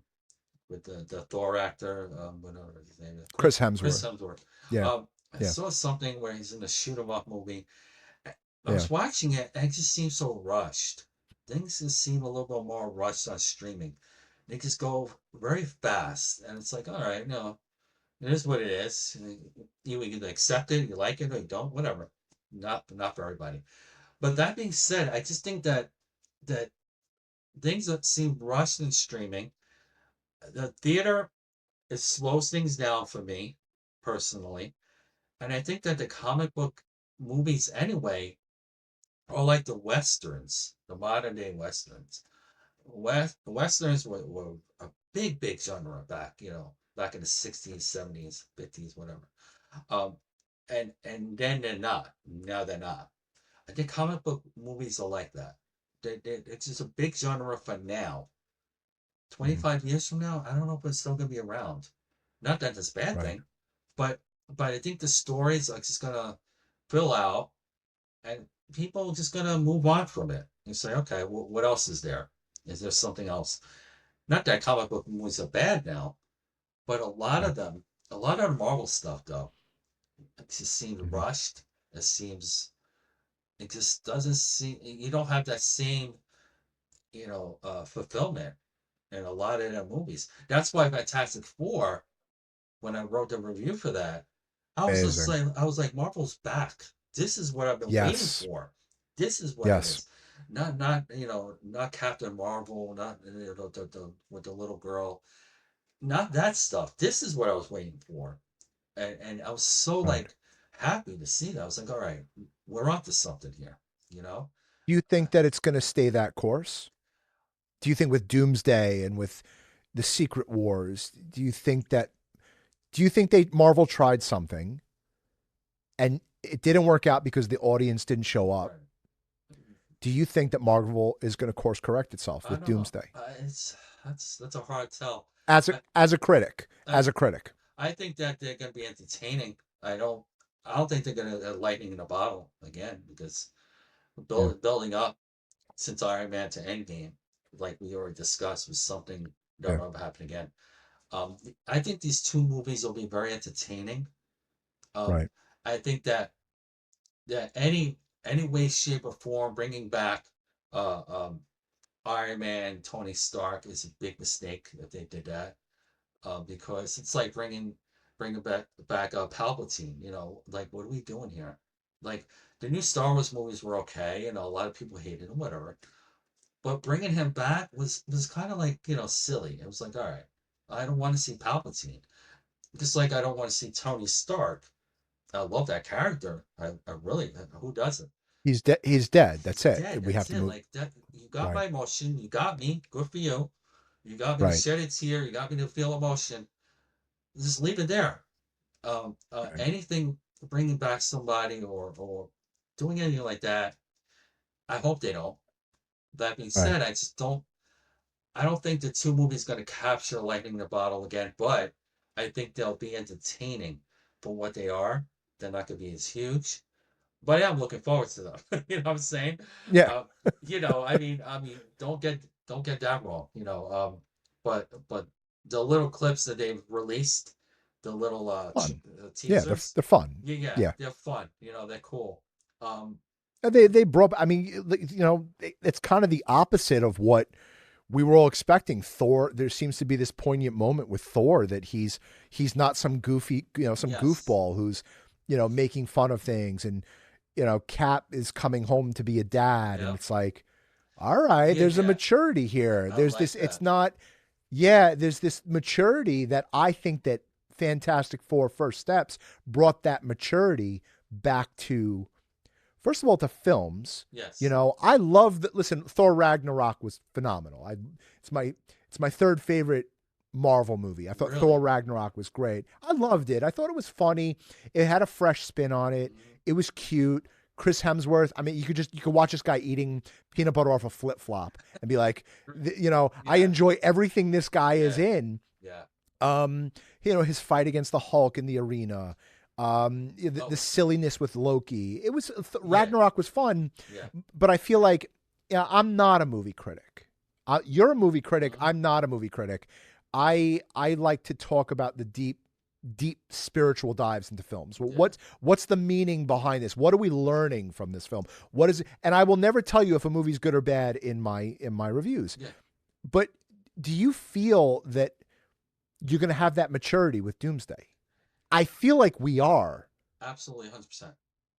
Thor actor, whatever his name is, Chris Chris Hemsworth. Hemsworth. Yeah. I Yeah. saw something where he's in a shoot 'em up movie. I Yeah. was watching it, and it just seems so rushed. Things just seem a little bit more rushed on streaming. They just go very fast, and it's like, all right, it is what it is. You either accept it, you like it, or you don't. Whatever. Not for everybody. But that being said, I just think that things that seem rushed in streaming, the theater, it slows things down for me personally, and I think that the comic book movies anyway are like the westerns, the modern day westerns. Westerns were a big genre back, back in the 60s, 70s, 50s, whatever. Um, and then they're not. Now they're not. I think comic book movies are like that. It's just a big genre for now. Mhm. 25 years from now, I don't know if it's still gonna be around. Not that it's a bad Right. thing, but I think the stories are just gonna fill out, and people are just gonna move on from it and say, okay, well, what else is there? Is there something else? Not that comic book movies are bad now, but Right. a lot of the Marvel stuff though, it just seems Mhm. rushed. It seems it just doesn't seem you don't have that same fulfillment in a lot of the movies. That's why Fantastic Four, when I wrote the review for that, Amazing. I was like, Marvel's back. This is what I've been waiting Yes. for. This is what it Yes. is. Not Captain Marvel, not with the little girl, not that stuff. This is what I was waiting for, and I was so Right. like happy to see that. I was like, all right, we're onto something here, you know. Do you Uh, think that it's going to stay that course? Do you think with Doomsday and with the Secret Wars, do you think they Marvel tried something and it didn't work out because the audience didn't show up? right. Do you think that Marvel is going to course correct itself I with don't know. Doomsday? It's that's a hard tell. As a I, as a critic, I as a critic. I think that they're gonna be entertaining. I don't think they're gonna lightning in a bottle again because Yeah. building up since Iron Man to Endgame, like we already discussed, was something Yeah. that'll never happen again. Um, I think these two movies will be very entertaining. Um, Right. I think that any way, shape, or form bringing back uh, um, Iron Man, Tony Stark is a big mistake if they did that. Because it's like bringing back Palpatine. Like what are we doing here? Like the new Star Wars movies were okay, and a lot of people hated them, whatever. But bringing him back was kind of like silly. It was like, all right, I don't want to see Palpatine, just like I don't want to see Tony Stark. I love that character. I really who doesn't? He's dead. He's dead. He's That's it. dead. We have That's to it. move. Like that. You got Right. my emotion. You got me. Good for you. You got me to Right. shed a tear. You got me to feel emotion. Just leave it there. Right. Anything bringing back somebody or doing anything like that, I hope they don't. That being Right. said, I just don't. I don't think the two movies going to capture lightning in the bottle again, but I think they'll be entertaining for what they are. They're not going to be as huge, but I am looking forward to them. You know what I'm saying? Yeah. Uh, I mean, don't get that wrong. But the little clips that they've released, the little Fun. Yeah. They're teasers, they're fun. yeah, Yeah. they're fun. They're cool. Um, And they brought. I mean, it's kind of the opposite of what we were all expecting. Thor. There seems to be this poignant moment with Thor that he's not some goofy, some yes, goofball who's, making fun of things, and Cap is coming home to be a dad, and yeah, it's like, all right, yeah, there's a yeah. maturity here. I There's like this. It's that. not. yeah, there's this maturity that I think that Fantastic Four First Steps brought that maturity back to, first of all, to films. You Yes. know, I love that. Listen, Thor Ragnarok was phenomenal. It's my it's my third favorite Marvel movie. I thought Thor Really. Ragnarok was great. I loved it. I thought it was funny. It had a fresh spin on it. Mhm. It was cute. Chris Hemsworth. I mean, you could watch this guy eating peanut butter off a flip flop and be like, you know, I Yeah. enjoy everything this guy is Yeah. in. Yeah. You know, his fight against the Hulk in the arena, the Oh, silliness with Loki. It was yeah. Ragnarok was fun, Yeah. but I feel like, yeah, I'm not a movie critic. You're a movie critic. Mhm. I'm not a movie critic. I like to talk about the deep spiritual dives into films. Well, Yeah. what's the meaning behind this? What are we learning from this film? What is it? And I will never tell you if a movie's good or bad in my reviews. Yeah. But do you feel that you're going to have that maturity with Doomsday? I feel like we are. Absolutely, 100%.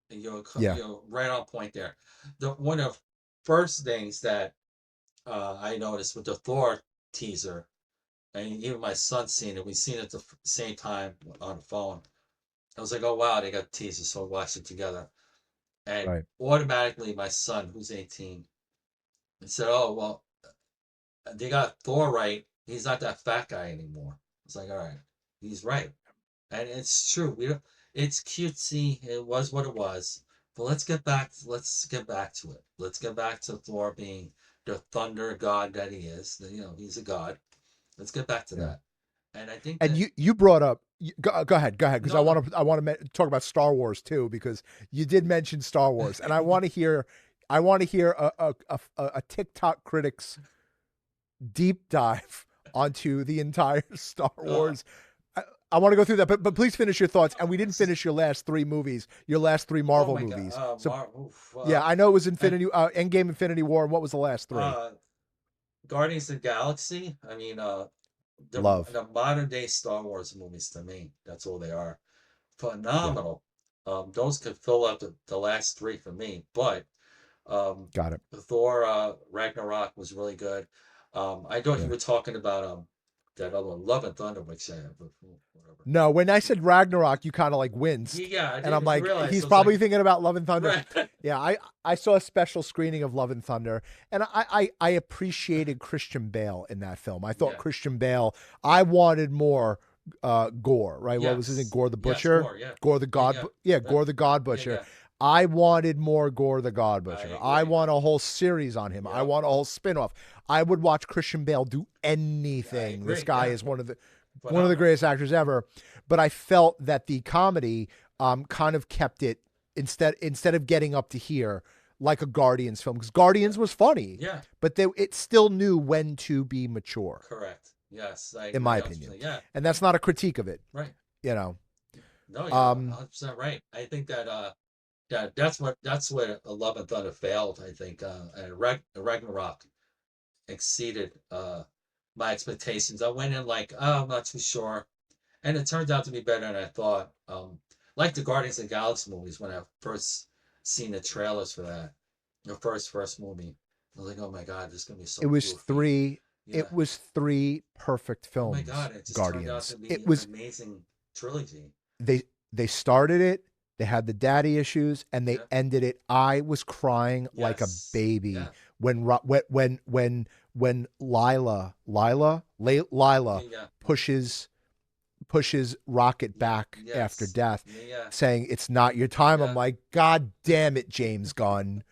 And you're Yeah. right on point there. The one of first things that I noticed with the Thor teaser, and even my son's seen it. We seen it at the same time on the phone. I was like, "Oh wow, they got teaser," so we watched it together. And Right. automatically, my son, who's 18, said, "Oh well, they got Thor right. He's not that fat guy anymore." I was like, "All right, he's right." And it's true. We don't, it's cutesy. It was what it was. But let's get back to it. Let's get back to Thor being the thunder god that he is. You know, he's a god. Let's get back to Yeah. that. And I think And that you brought up go ahead because no, no, I want to talk about Star Wars too because you did mention Star Wars and I want to hear a TikTok critic's deep dive onto the entire Star uh, Wars. I, I want to go through that, but please finish your thoughts. And we didn't this is finish your last three movies, your last three oh Marvel my god, movies. So Oof, yeah, I know it was and Endgame, Infinity War, and what was the last three? uh, Guardians of the Galaxy. I mean, Love. the modern day Star Wars movies to me, that's all they are. Yeah, Phenomenal. Those could fill up the last three for me, but Um, got it. Thor Ragnarok was really good. I thought you Yeah. were talking about that other one, Love and Thunder, which whatever. No, when I said Ragnarok, you kind of like winced, Yeah, I and I'm didn't like, realize. he's I was like, probably thinking about Love and Thunder. right. Yeah, I saw a special screening of Love and Thunder, and I appreciated Christian Bale in that film. I thought Yeah. Christian Bale. I wanted more Gore. Right? What was his name? Yes. Gore the Yes. Butcher. Gore. Yeah. Gore the Yeah. God. Yeah. Yeah, That. Gore the God Yeah. Butcher. Yeah. I wanted more Gore the God I Butcher. I agree. want a whole series on him. I Yep. want a whole spin-off. I would watch Christian Bale do I anything. This agree. guy Yeah. is one of the Phenomenal. greatest actors ever. But I felt that the comedy kind of kept it instead of getting up to here like a Guardians film because Yeah. Guardians was funny, Yeah. but it still knew when to be mature, Correct. Yes, I in my agree. opinion, 100%. Yeah. and that's not a critique of it, Right. you know. No, you're Um, 100% right. I think that that's where Love and Thunder failed. I think and Ragnarok exceeded my expectations. I went in like, oh, I'm not too sure, and it turned out to be better than I thought. Like the Guardians of the Galaxy movies when I first seen the trailers for that, the first movie, I was like, oh my god, this is gonna be it so was goofy. three. Yeah. It was three perfect Oh my films. god, it just turned out Guardians. to It be an was amazing trilogy. they they started it. They had the daddy issues, and they Yeah. ended it. I was crying like a Yes. baby Yeah. when Lila Yeah. Yeah. pushes Rocket Yeah. back after Yes. death, Yeah. Yeah. saying it's not your time. I'm Yeah. like, God damn it, James Gunn.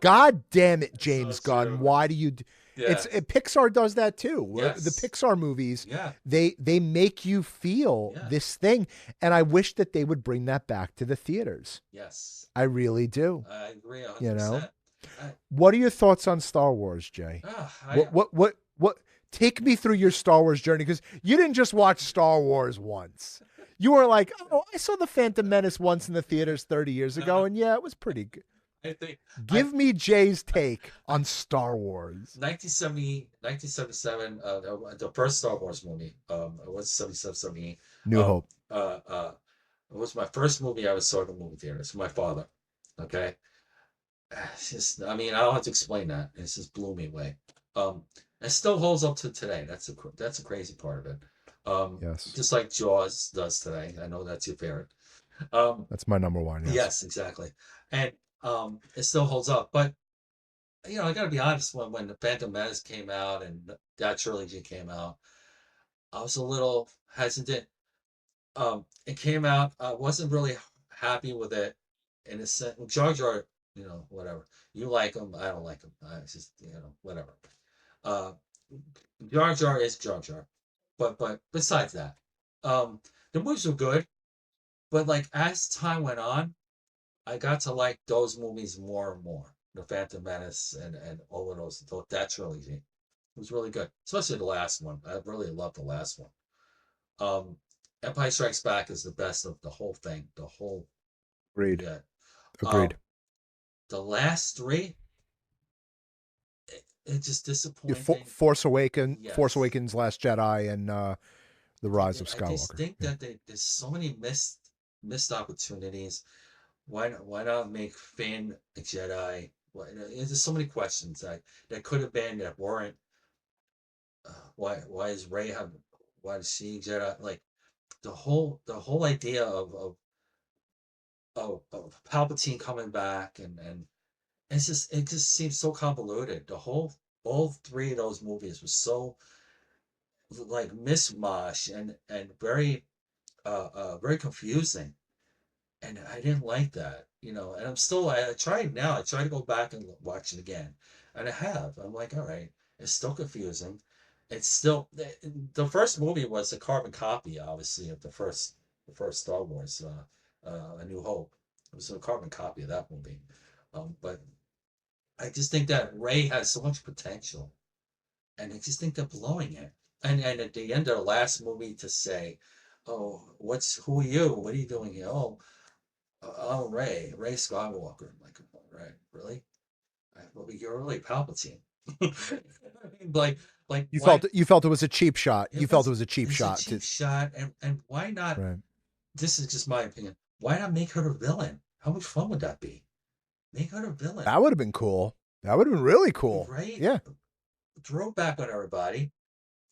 God damn it, So James Gunn. true. Why do you? Yeah. Pixar does that too. The Yes. Pixar movies, Yeah. they make you feel Yeah. this thing, and I wish that they would bring that back to the theaters. Yes. I really do. I agree You know, 100%. I, what are your thoughts on Star Wars, Jay? ah, I, What? Take me through your Star Wars journey because you didn't just watch Star Wars once. You were like, oh, I saw the Phantom Menace once in the theaters 30 years ago, and yeah, it was pretty good. I think I Give me Jay's take on Star Wars. 1977, the first Star Wars movie, it was 77, 78. New Um, Hope. it was my first movie I ever saw in the movie theaters. My father. Okay. It's just, I mean, I don't have to explain that. It just blew me away. Um, It still holds up to today. That's a crazy part of it. Um, Yes. just like Jaws does today. I know that's your favorite. Um, That's my number one. Yes. yes, exactly. And it still holds up. But I got to be honest. When the Phantom Menace came out and that trilogy came out, I was a little hesitant. It came out. I wasn't really happy with it. In a sense, Jar Jar, whatever. You like him, I don't like him. It's just whatever. Uh, Jar Jar is Jar Jar, but besides that, um, the movies were good. But like as time went on, I got to like those movies more and more. The Phantom Menace and all of that trilogy. It was really good, especially the last one. I really loved the last one. Um, Empire Strikes Back is the best of the whole thing. The whole Agreed. yeah. Agreed. Um, the last three, it's just disappointing. Force Yes, Awakens, Last Jedi, and The Rise of I just Skywalker. think Yeah. that there's so many missed opportunities. Why not make Finn a Jedi? There's so many questions that could have been that weren't. Why is Ray have? Why is she Jedi? Like the whole idea of Palpatine coming back and it just seems so convoluted. All three of those movies were so like mishmash and very confusing, and I didn't like that. And I tried now. I try to go back and watch it again, and I have. I'm like, all right, it's still confusing. It's still the first movie was a carbon copy, obviously, of the first Star Wars, A New Hope. It was a carbon copy of that movie, but I just think that Ray has so much potential, and I just think they're blowing it. And at the end of the last movie to say, "Oh, who are you? What are you doing here?" Oh, Ray Skywalker. I'm like, all right, really? Well, you're really Palpatine. like, why? You felt it was a cheap shot. You It felt it was was a cheap it's a shot cheap to shot, and why not? right. This is just my opinion. Why not make her a villain? How much fun would that be? Make her a villain, That would have been cool. That would have been really cool. right? Yeah. Throw back on everybody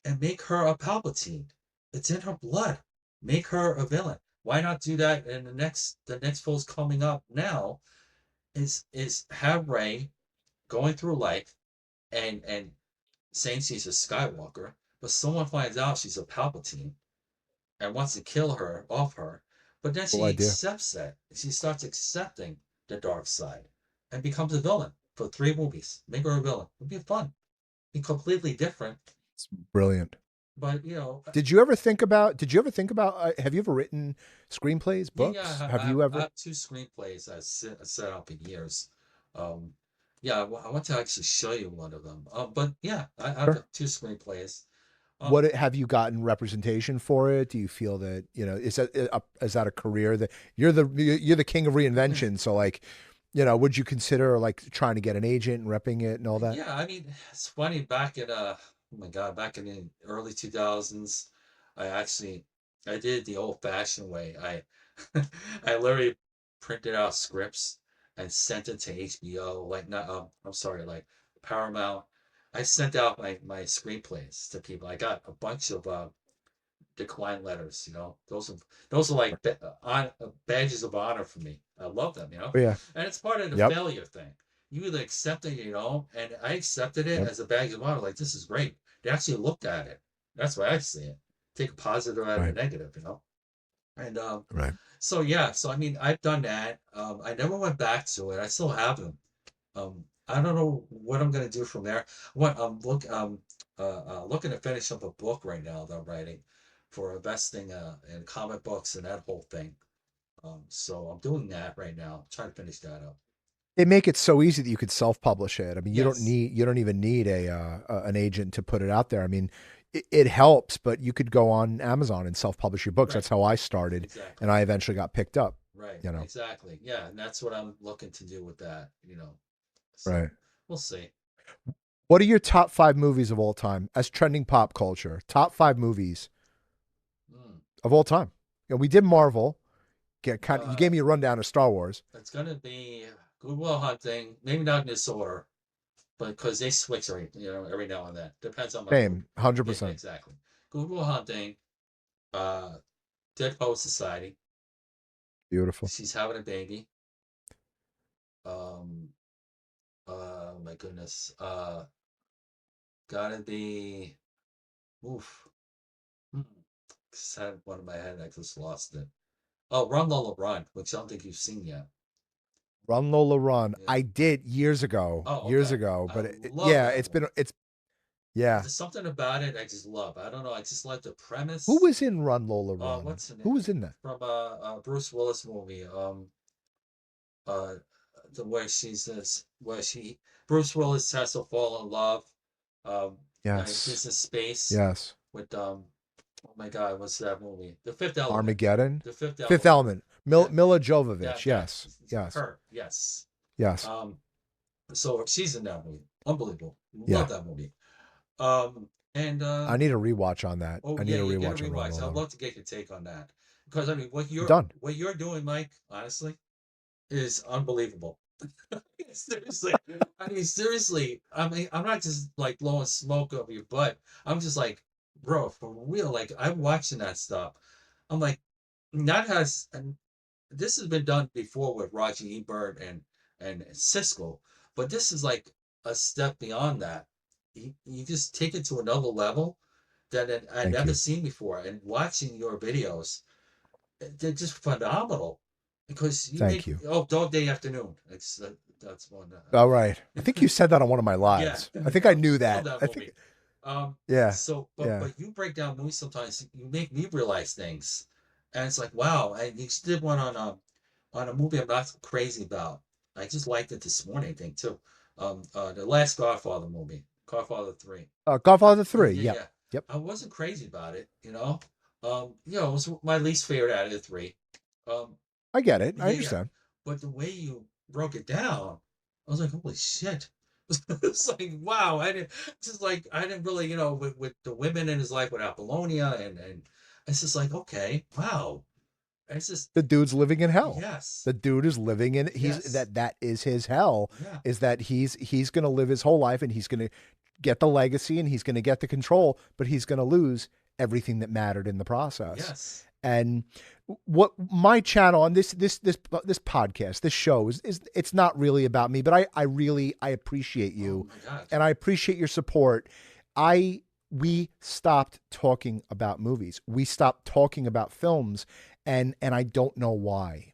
and make her a Palpatine. It's in her blood. Make her a villain. Why not do that in the next film's coming up now? Is have Ray going through life and saying she's a Skywalker, but someone finds out she's a Palpatine and wants to kill her off her, but then Cool she idea. accepts that. She starts accepting the dark side and becomes a villain for 3 movies. Make her a villain. It'd be fun. Be completely different, It's brilliant. but Did you ever think about have you ever written screenplays, yeah, yeah. books? Have I have, you I ever have 2 screenplays I set up in years. Um, yeah, I want to actually show you one of them. But yeah, I Sure. have 2 screenplays. Um, What have you gotten representation for it? Do you feel that, is that a career that you're the king of reinvention, so like, would you consider like trying to get an agent and repping it and all that? yeah, I mean, it's funny. Oh my God, back in the early 2000s, I actually I did it the old-fashioned way. I literally printed out scripts and sent it to HBO. Like not, I'm sorry, like Paramount. I sent out my screenplays to people. I got a bunch of decline letters. Those are like badges of honor for me. I love them. Oh yeah. And it's part of the Yep. failure thing. You either accept it, and I accepted it Yep. as a badge of honor. Like this is great. They actually looked at it. That's why I see it. Take a positive out of a Right. negative. And Right. so yeah, so I mean, I've done that. I never went back to it. I still have them. I don't know what I'm gonna do from there. What looking to finish up a book right now that I'm writing for investing in comic books and that whole thing. So I'm doing that right now, trying to finish that up. They make it so easy that you could self-publish it. I mean, Yes, you don't even need an agent to put it out there. I mean, it helps, but you could go on Amazon and self-publish your books. right, That's how I started, and exactly, I eventually got picked up. right, You know, exactly. Yeah, and that's what I'm looking to do with that. right? So we'll see. What are your top five movies of all time as trending pop culture? Top five movies Mm. of all time. We did Marvel. You Uh, gave me a rundown of Star Wars. it's gonna be Good Will Hunting. Maybe not in this order. but because they switch every now and then. Depends on my mood. Same, Yeah, 100%. exactly. Good Will Hunting, uh, Dead Poet Society. Beautiful. She's having a baby. Um, my goodness. Gotta be. Oof. Hmm. Just had one in my head. I just lost it. Oh, Run Lola Run, which I don't think you've seen yet. Run Lola Run. Yeah. I did Oh, years okay. ago, I but love yeah, that movie. yeah. There's something about it I just love. I don't know. I just like the Who premise. was in Run Lola Run? What's the Who name was in that? from Bruce Willis movie? Uh, the where she's this where she Bruce Willis has to fall in love. Um, Yes. he's in space Yes. with oh my God, what's that movie? The Fifth Element. Armageddon. The Fifth Fifth Element. Element. Yeah, Mila yeah, Jovovich. yeah. Yes. Yes. Her, yes. Yes. Um, so she's in that movie. Unbelievable. Yeah. Love that movie. And I need a rewatch on that. oh I yeah, need a you get a rewatch on Run rewatch. I'd Lola. love to get your take on that because I mean, I'm done. what you're doing, Mike, honestly, is unbelievable. Seriously, I mean, seriously. I mean, I'm not just like blowing smoke over your butt. I'm just like, bro, for real. Like, I'm watching that stuff. I'm like, that has, and this has been done before with Roger Ebert and Siskel, but this is like a step beyond that. You just take it to another level that I'd Thank never you. seen before. And watching your videos, they're just phenomenal because you Thank make you. Dog Day Afternoon. That's one. All right. I think you said that on one of my Yeah, lives. I think I knew love that. that I think, movie. Um, yeah. so Yeah. but you break down movies sometimes. You make me realize things, and it's like wow. And you just did one on a movie I'm not crazy about. I just liked it this morning. I think too. The last Godfather movie, Godfather 3. Godfather Yeah, 3. yeah, Yep. yeah. Yep. I wasn't crazy about it, you know. It was my least favorite out of the three. Um, I get it. I yeah, yeah. understand. But the way you broke it down, I was like, holy shit. It's like, wow, I didn't really, with the women in his life with Apollonia and it's just like, okay, wow. It's just The dude's living in hell. yes. The dude is living in Yes. that is his hell. Yeah. Is that he's going to live his whole life and he's going to get the legacy and he's going to get the control, but he's going to lose everything that mattered in the process. Yes. And what my channel on this podcast, this show is it's not really about me, but I really I appreciate Oh you my God. and I appreciate your support. I we stopped talking about movies. We stopped talking about films and I don't know why.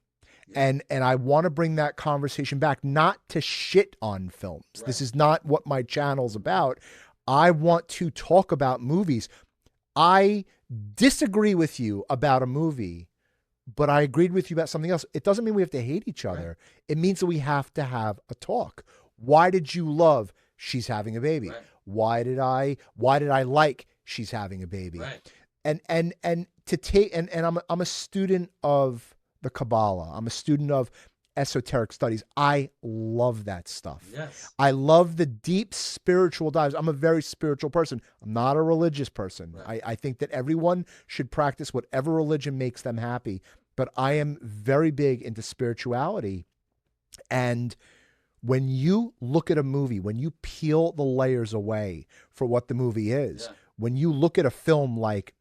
Yeah. And I want to bring that conversation back, not to shit on films. This Right. is not what my channel's about. I want to talk about movies. I disagree with you about a movie, but I agreed with you about something else. It doesn't mean we have to hate each Right. other. It means that we have to have a talk. Why did you love She's Having a Baby? Right. Why did I like She's Having a Baby? Right. And to take and I'm a student of the Kabbalah. I'm a student of esoteric studies. I love that stuff. Yes. I love the deep spiritual dives. I'm a very spiritual person. I'm not a religious person. Right. I think that everyone should practice whatever religion makes them happy. But I am very big into spirituality. And when you look at a movie, when you peel the layers away for what the movie is, Yeah. when you look at a film like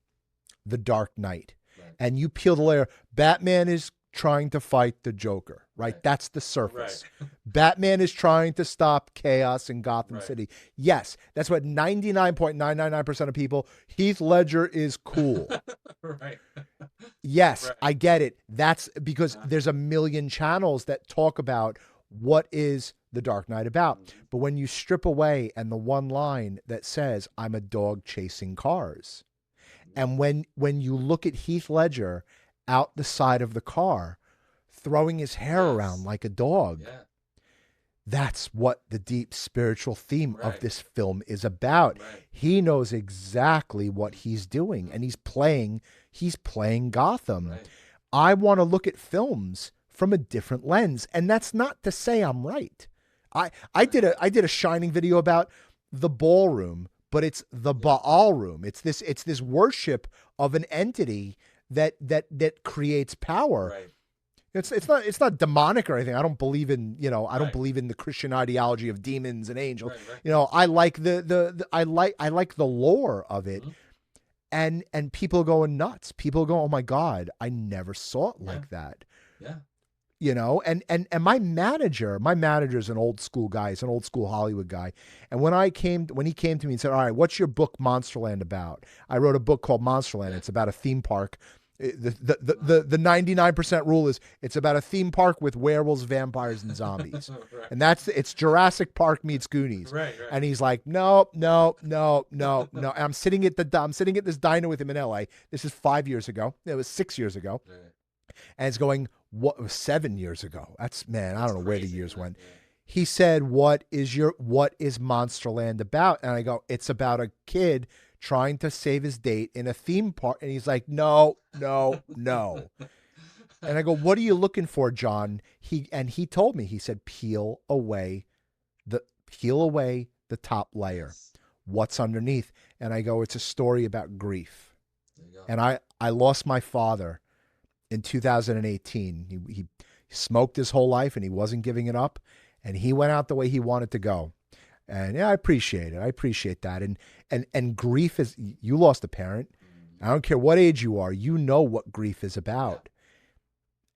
The Dark Knight Right. and you peel the layer, Batman is trying to fight the Joker, right? Right. That's the surface. Right. Batman is trying to stop chaos in Gotham Right. City. Yes, that's what 99.999% of people, Heath Ledger is cool. Right. Yes, Right. I get it. That's because Yeah. there's a million channels that talk about what is The Dark Knight about. Mhm. But when you strip away and the one line that says, I'm a dog chasing cars. And when you look at Heath Ledger out the side of the car, throwing his hair Yes. around like a dog, Yeah. that's what the deep spiritual theme of Right. this film is about. Right. He knows exactly what he's doing, and he's playing Gotham. Right. I want to look at films from a different lens, and that's not to say I'm right. I did a Shining video about the ballroom, but it's the Baal room. It's this worship of an entity that creates power. Right. It's not demonic or anything. I don't believe in, I don't Right, believe in the Christian ideology of demons and angels. right, right. I like I like the lore of it, Hmm. and people going nuts. People go, "Oh my god, I never saw it Yeah, like that." yeah, And my manager's an old school guy. He's an old school Hollywood guy. And when he came to me and said, "All right, what's your book Monsterland about?" I wrote a book called Monsterland. yeah. It's about a theme park. The 99% rule is it's about a theme park with werewolves, vampires, and zombies. Right, And it's Jurassic Park meets Goonies. right, right. And he's like, "No, no, no, no, no." And I'm sitting at this diner with him in LA. This is 5 years ago. It was 6 years ago. Right. And it's going, what was 7 years ago? That's, man, I That's don't know where the crazy, years isn't it? went. Yeah. He said, what is Monsterland about? And I go, it's about a kid trying to save his date in a theme park. And he's like, no, no, no. And I go, what are you looking for, John? He told me, he said, peel away the top layer. Yes. What's underneath? And I go, it's a story about grief. There you go. And I lost my father in 2018. He smoked his whole life and he wasn't giving it up. And he went out the way he wanted to go. And yeah, I appreciate it. I appreciate that. And grief is, you lost a parent. Mm. I don't care what age you are, you know what grief is Yeah. about.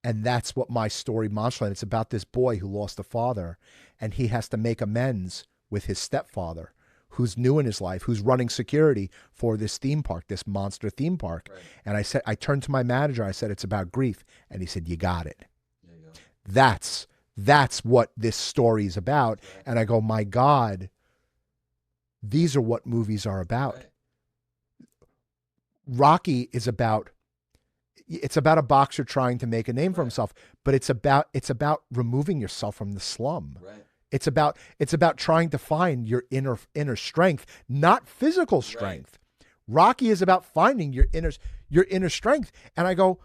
And that's what my story, Monsterland, it's about this boy who lost a father and he has to make amends with his stepfather who's new in his life, who's running security for this theme park, this monster theme park. Right. And I turned to my manager, I said, it's about grief. And he said, you got it. There you go. That's what this story is about. Right. And I go, my God, these are what movies are about. Right. Rocky is about, it's about a boxer trying to make a name for Right. himself, but it's about removing yourself from the slum. Right. It's about trying to find your inner strength, not physical strength. Rocky is about finding your inner strength. And I go,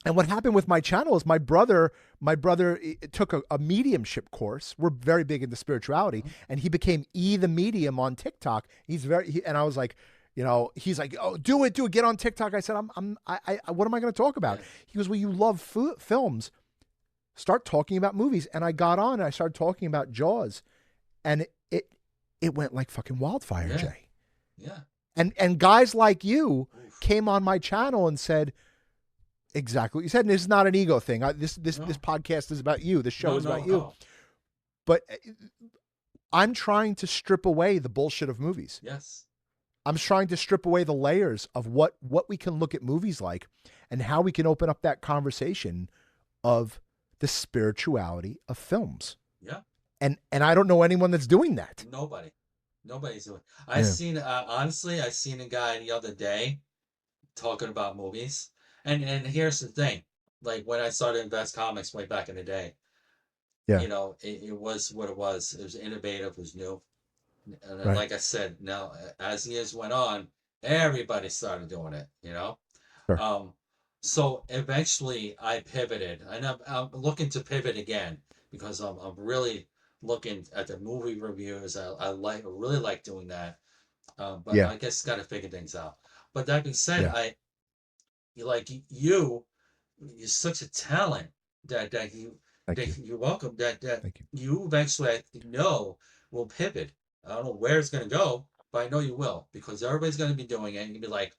and what happened with my channel is my brother took a mediumship course. We're very big into spirituality, Mm-hmm. and he became the medium on TikTok. And I was like, he's like, "Oh, do it, get on TikTok." I said, what am I going to talk about? Yeah. He goes, "Well, you love films. Start talking about movies." And I got on and I started talking about Jaws, and it went like fucking wildfire, Yeah. Jay. Yeah. And guys like you Oof. came on my channel and said exactly what you said. And this is not an ego thing. This No. podcast is about you. This show No, is no, about you. no. But I'm trying to strip away the bullshit of movies. Yes. I'm trying to strip away the layers of what we can look at movies like and how we can open up that conversation of the spirituality of films. Yeah. And I don't know anyone that's doing that. Nobody. Nobody's doing. Yeah. Honestly, I seen a guy the other day talking about movies. And here's the thing. Like when I started to invest comics way back in the day, Yeah. it was what it was. It was innovative, it was new. And then, Right. like I said, now as years went on, everybody started doing it. Sure. Um, so eventually I pivoted, and I'm looking to pivot again because I'm really looking at the movie reviews. I really like doing that. But Yeah. I guess got to figure things out. But that being said, Yeah. you're such a talent that Thank you. you're welcome that Thank you. you eventually I know will pivot. I don't know where it's gonna go, but I know you will because everybody's gonna be doing it. And you'll be like,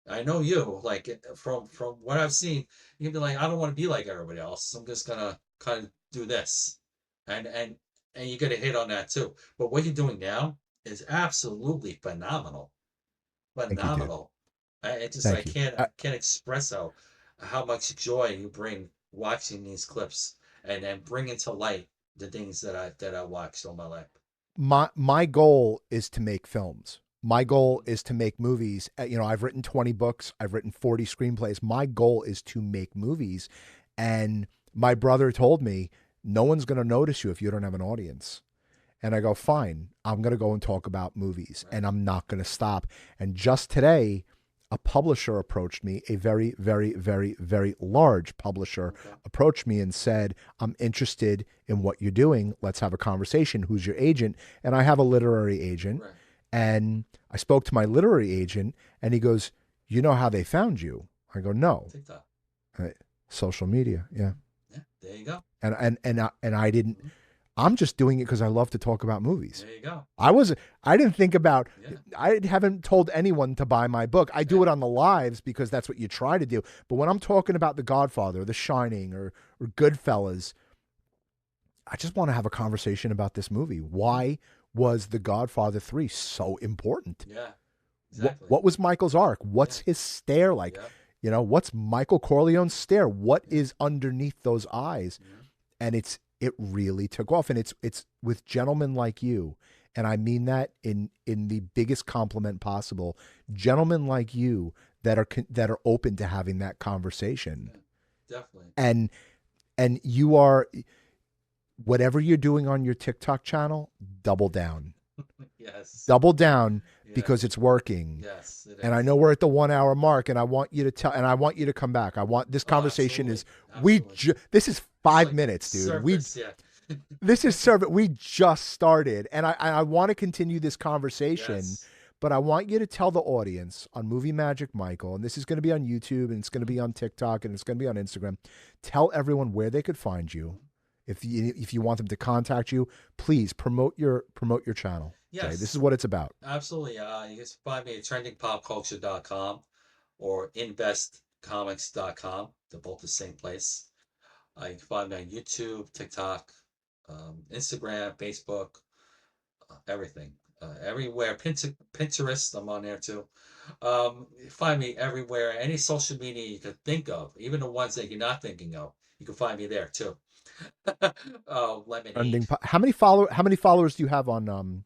I know you like from what I've seen. You'll be like, I don't want to be like everybody else. I'm just gonna kind of do this, and and and you get a hit on that too. But what you're doing now is absolutely phenomenal, Thank you, dude. phenomenal. I Thank you. can't express how much joy you bring watching these clips and bringing to light the things that I watched all my life. My goal is to make films. My goal Mhm. is to make movies. I've written 20 books. I've written 40 screenplays. My goal is to make movies. And my brother told me, no one's going to notice you if you don't have an audience. And I go, fine, I'm going to go and talk about movies Right. and I'm not going to stop. And just today, a publisher approached me, a very, very, very, very large publisher Okay. approached me and said, I'm interested in what you're doing. Let's have a conversation. Who's your agent? And I have a literary agent. Right. And I spoke to my literary agent and he goes, you know how they found you? I go, no. TikTok. Social media. Yeah. Yeah, there you go. I didn't. Mhm. I'm just doing it because I love to talk about movies. There you go. I was I didn't think about Yeah. I haven't told anyone to buy my book. I do Yeah. it on the lives because that's what you try to do. But when I'm talking about The Godfather, or The Shining, or Goodfellas, I just want to have a conversation about this movie. Hmm. Why was The Godfather 3 so important? Yeah. What Exactly. what was Michael's arc? Yeah. What's his stare like? Yeah. What's Michael Corleone's stare? What Yeah. is underneath those eyes? Mhm. And it really took off, and it's with gentlemen like you, and I mean that in the biggest compliment possible. Gentlemen like you that are open to having that conversation, Yeah. Definitely. and you are, whatever you're doing on your TikTok channel, double down. Yes. Double down, Yeah. because it's working. Yes, it And I is. know we're at the 1 hour mark, and I want you to come back. I want this Oh, conversation absolutely. is Absolutely. this is It's 5 minutes, dude. surface. Yeah. This is service. We just started, and I want to continue this conversation, Yes. but I want you to tell the audience on Movie Magic Michael, and this is going to be on YouTube, and it's going to Mhm. be on TikTok, and it's going to be on Instagram. Tell everyone where they could find you. Mhm. If you want them to contact you, please promote your channel. Okay, this is Yes. what it's about. Absolutely. You can find me at trendingpopculture.com or investcomics.com. They're both the same place. You can find me on YouTube, TikTok, Instagram, Facebook, everything. Everywhere. Pinterest, I'm on there too. You find me everywhere. Any social media you could think of, even the ones that you're not thinking of, you can find me there too. Oh, Lemonade. How many followers do you have on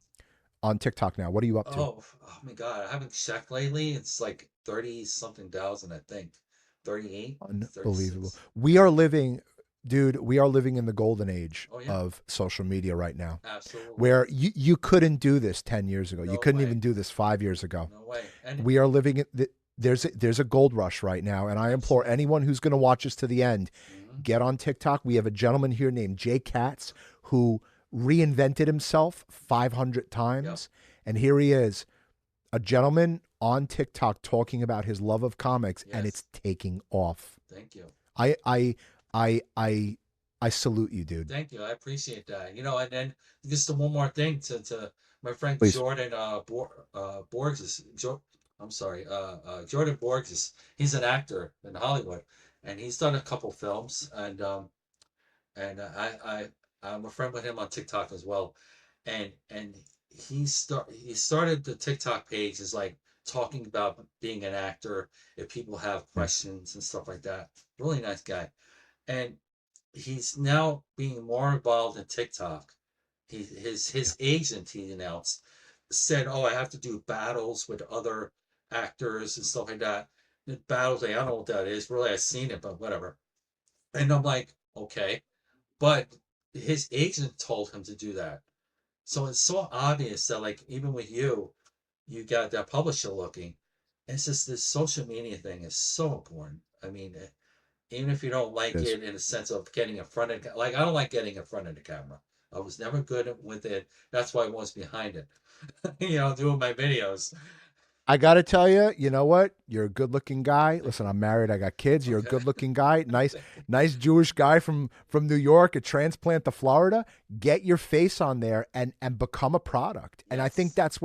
TikTok now? What are you up to? Oh my God, I haven't checked lately. It's like 30 something thousand, I think. 38, Unbelievable. 36. We are living, dude, we are living in the golden age Oh yeah, of social media right now, absolutely. where you couldn't do this 10 years ago. You No couldn't way. even do this 5 years ago. No way. And We are living there's a gold rush right now. And I implore absolutely. anyone who's going to watch us to the end, Hmm. get on TikTok. We have a gentleman here named Jay Katz who reinvented himself 500 Yep. times. And here he is, a gentleman on TikTok talking about his love of comics, and it's Yes. taking off. Thank you. I I I I I salute you, dude. Thank you. I appreciate that. And then just one more thing to my friend Please. Jordan Borges. I'm sorry, Jordan Borges. He's an actor in Hollywood, and he's done a couple films, and I'm a friend with him on TikTok as well, and he started the TikTok page is like talking about being an actor if people have Yeah. questions and stuff like that. Really nice guy, and he's now being more involved in TikTok. Yeah. His agent, he announced, said, "Oh, I have to do battles with other actors and stuff like that." The battles, I don't know what that is. Really, I've seen it, but whatever. And I'm like, okay, but his agent told him to do that. So it's so obvious that, like, even with you, you got that publisher looking. It's just this social media thing is so important. I mean, even if you don't It like is. it in a sense of getting in front of, like, I don't like getting in front of the camera. I was never good with it. That's why I was behind it, doing my videos. I got to tell you, you know what? You're a good-looking guy. Listen, I'm married. I got kids. You're a Okay. good-looking guy. Nice, Thank you. nice Jewish guy from New York, a transplant to Florida. Get your face on there and become a product. And I think Yes.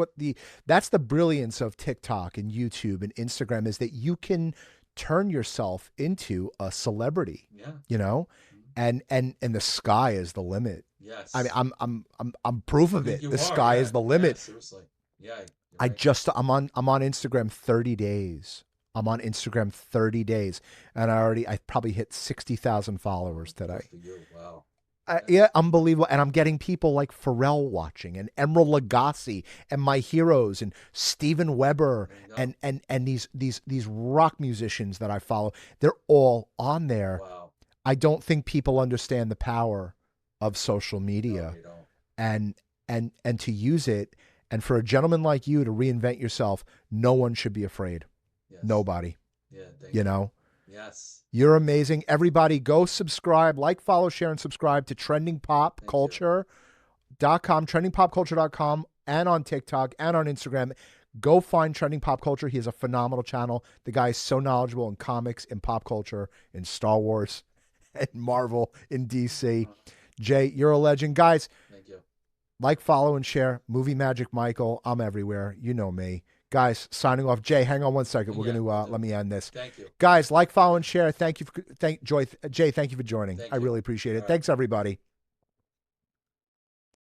that's the brilliance of TikTok and YouTube and Instagram, is that you can turn yourself into a celebrity, Yeah. you know? Mhm. And the sky is the limit. I mean, Yes. I'm proof of it. You The are. sky is Yeah. the Yeah. limit. Seriously. Yeah. You're right. I'm on Instagram 30 days. I'm on Instagram 30 days, and I probably hit 60,000 followers Good today. for you. Wow. Yeah, Yes. unbelievable. And I'm getting people like Pharrell watching, and Emerald Lagasse, and my heroes, and Steven Weber, There you go. and these rock musicians that I follow. They're all on there. Wow. I don't think people understand the power of social No, media, they don't. and and to use it, and for a gentleman like you to reinvent yourself. No one should be afraid. Yes. Nobody. Yeah. You Thank you. know, Yes. you're amazing. Everybody go subscribe, like, follow, share, and subscribe to Thank you. trendingpopculture.com, trendingpopculture.com, and on TikTok and on Instagram. Go find Trending Pop Culture. He has a phenomenal channel. The guy is so knowledgeable in comics, in pop culture, in Star Wars. and Marvel in DC. Uh, Jay, you're a legend. Guys, Thank you. like, follow, and share. Movie Magic Michael. I'm everywhere. You know me. Guys, signing off. Jay, hang on one second. We're Yeah, going to we'll do. let me end this. Thank you. Guys, like, follow, and share. Thank you. Jay, thank you for joining. I Thank you. really appreciate All it. right. Thanks, everybody.